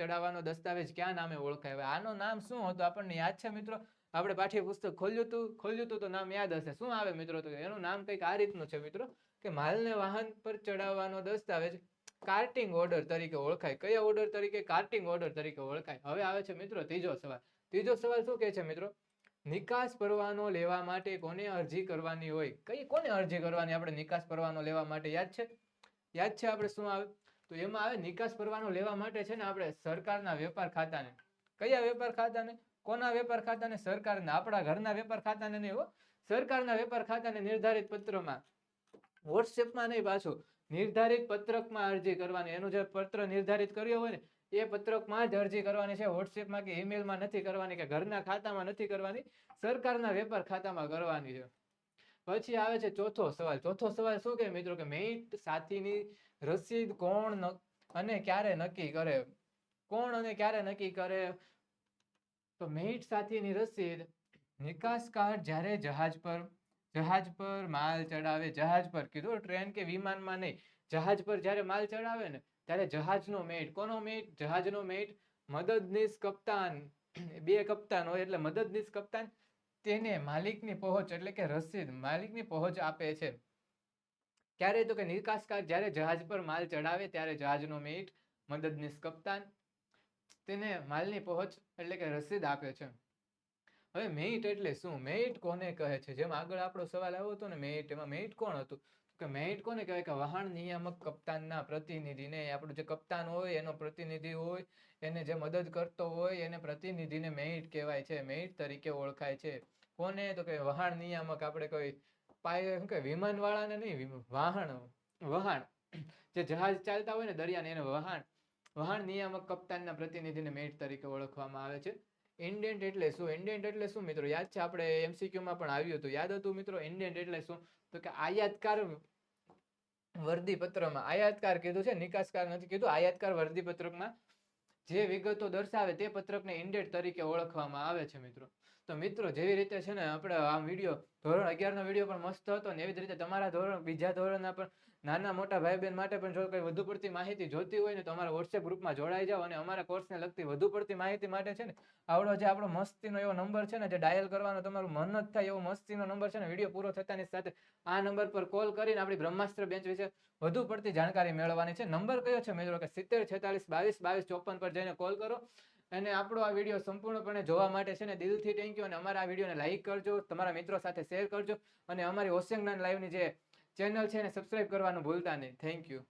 ચડાવવાનો દસ્તાવેજ કયા નામે ઓળખાય? હવે આનું નામ શું હતું આપણને યાદ છે મિત્રો? આપણે પાઠ્યપુસ્તક ખોલ્યું હતું તો નામ યાદ હશે. શું આવે મિત્રો તો એનું નામ કંઈક આ રીતનું છે મિત્રો કે માલને વાહન પર ચડાવવાનો દસ્તાવેજ કાર્ટિંગ ઓર્ડર તરીકે ઓળખાય. કયા ઓર્ડર તરીકે? કાર્ટિંગ ઓર્ડર તરીકે ઓળખાય. હવે આવે છે મિત્રો ત્રીજો સવાલ. ત્રીજો સવાલ શું કહે છે મિત્રો? નિકાસ પરવાનો લેવા માટે કોને અરજી કરવાની હોય? કોને અરજી કરવાની આપણે નિકાસ પરવાનો લેવા માટે? યાદ છે આપણે શું આવે તો એમાં આવે નિકાસ પરવાનો લેવા માટે છે ને આપણે સરકારના વેપાર ખાતાને. કયા વેપાર ખાતાને? કોના વેપાર ખાતાને? સરકારના. આપણા ઘરના વેપાર ખાતાને નહીં હો, સરકારના વેપાર ખાતાને નિર્ધારિત પત્રમાં, વોટ્સએપમાં નહીં પાછું, નિર્ધારિત પત્રકમાં અરજી કરવાની. એનું જે પત્ર નિર્ધારિત કર્યો હોય ને એ પત્રકમાં જ અરજી કરવાની છે. વોટ્સએપમાં કે ઈમેલમાં નથી કરવાની, કે ઘરના ખાતામાં નથી કરવાની, સરકારના વેપાર ખાતામાં કરવાની છે. પછી આવે છે ચોથો સવાલ. ચોથો સવાલ શું કહે મિત્રો કે મેઇટ સાથીની રસીદ કોણ અને ક્યારે નક્કી કરે? કોણ અને ક્યારે નક્કી કરે? તો મેઇટ સાથીની રસીદ નિકાસકાર જ્યારે જહાજ પર માલ ચડાવે, જહાજ પર કીધું, ટ્રેન કે વિમાનમાં નહીં, જહાજ પર જ્યારે માલ ચડાવે ને ત્યારે જહાજનો મેઇટ. કોનો મેઇટ? જહાજનો મેઇટ. મદદનીશ કપ્તાન, બે કપ્તાન હોય એટલે મદદનીશ કપ્તાન, તેને માલિકની પહોંચ એટલે કે રસીદ માલિકની પહોંચ આપે છે. ક્યારે તો કે નિકાસકાર જ્યારે જહાજ પર માલ ચડાવે ત્યારે જહાજનો મેઇટ, મદદનીશ કપ્તાન તેને માલની પહોંચ એટલે કે રસીદ આપે છે. હવે મેઇટ એટલે શું? મેઇટ કોને કહે છે? જેમ આગળ આપણો સવાલ આવ્યો હતો ને મેઇટ, એમાં મેઇટ કોણ હતું? કે મેઇટ કોને કહેવાય? કે વહાણ નિયામક કપ્તાનના પ્રતિનિધિને, આપણું જે કપ્તાન હોય એનો પ્રતિનિધિ હોય, એને જે મદદ કરતો હોય એને પ્રતિનિધિને મેઇટ કહેવાય છે, મેઇટ તરીકે ઓળખાય છે. કોને? તો કે વહાણ નિયામક. આપણે કોઈ પાય શું કે વિમાન વાળાને નહીં, વહાણ જે જહાજ ચાલતા હોય ને દરિયાને, એને વહાણ નિયામક કપ્તાનના પ્રતિનિધિને મેઇટ તરીકે ઓળખવામાં આવે છે. ઇન્ડેન્ટ એટલે શું? ઇન્ડેન્ટ એટલે શું મિત્રો? યાદ છે, આપણે MCQ માં પણ આવ્યું હતું. યાદ હતું મિત્રો? ઇન્ડેન્ટ એટલે શું? તો કે આયાતકાર વર્દી પત્રમાં, આયાતકાર કીધું છે, નિકાસકાર નથી કીધું. આયાતકાર વર્દી પત્રકમાં જે વિગતો દર્શાવે તે પત્રકને ઇન્ડેન્ટ તરીકે ઓળખવામાં આવે છે મિત્રો. તો મિત્રો જેવી રીતે છે ને આપણે આ વિડીયો ધોરણ 11 નો વિડીયો પણ મસ્ત હતો ને, એવી જ રીતે તમારા બીજા ધોરણના પણ નાના મોટા ભાઈ બહેન માટે પણ જો કંઈ વધુ પડતી માહિતી જોતી હોય ને તો અમારા વોટ્સએપ ગ્રુપમાં જોડાઈ જાઓ. અને અમારા કોર્સને લગતી વધુ પડતી માહિતી માટે છે ને આપણો મસ્તીનો એવો નંબર છે ને, જે ડાયલ કરવાનો તમારું મન જ થાય એવો મસ્તીનો નંબર છે ને, વિડીયો પૂરો થતાની સાથે આ નંબર પર કોલ કરીને આપણી બ્રહ્માસ્ત્ર બેન્ચ વિશે વધુ પડતી જાણકારી મેળવવાની છે. નંબર કયો છે મિત્રો? કે 70 46 22 22 54 પર જઈને કોલ કરો. અને આપણો આ વિડીયો સંપૂર્ણપણે જોવા માટે છે ને દિલથી થેન્ક યુ. અને અમારા આ વિડીયોને લાઈક કરજો, તમારા મિત્રો સાથે શેર કરજો, અને અમારી ઓશિયન જ્ઞાન લાઈવની જે ચેનલ છે એને સબસ્ક્રાઇબ કરવાનું ભૂલતા નહીં. Thank you.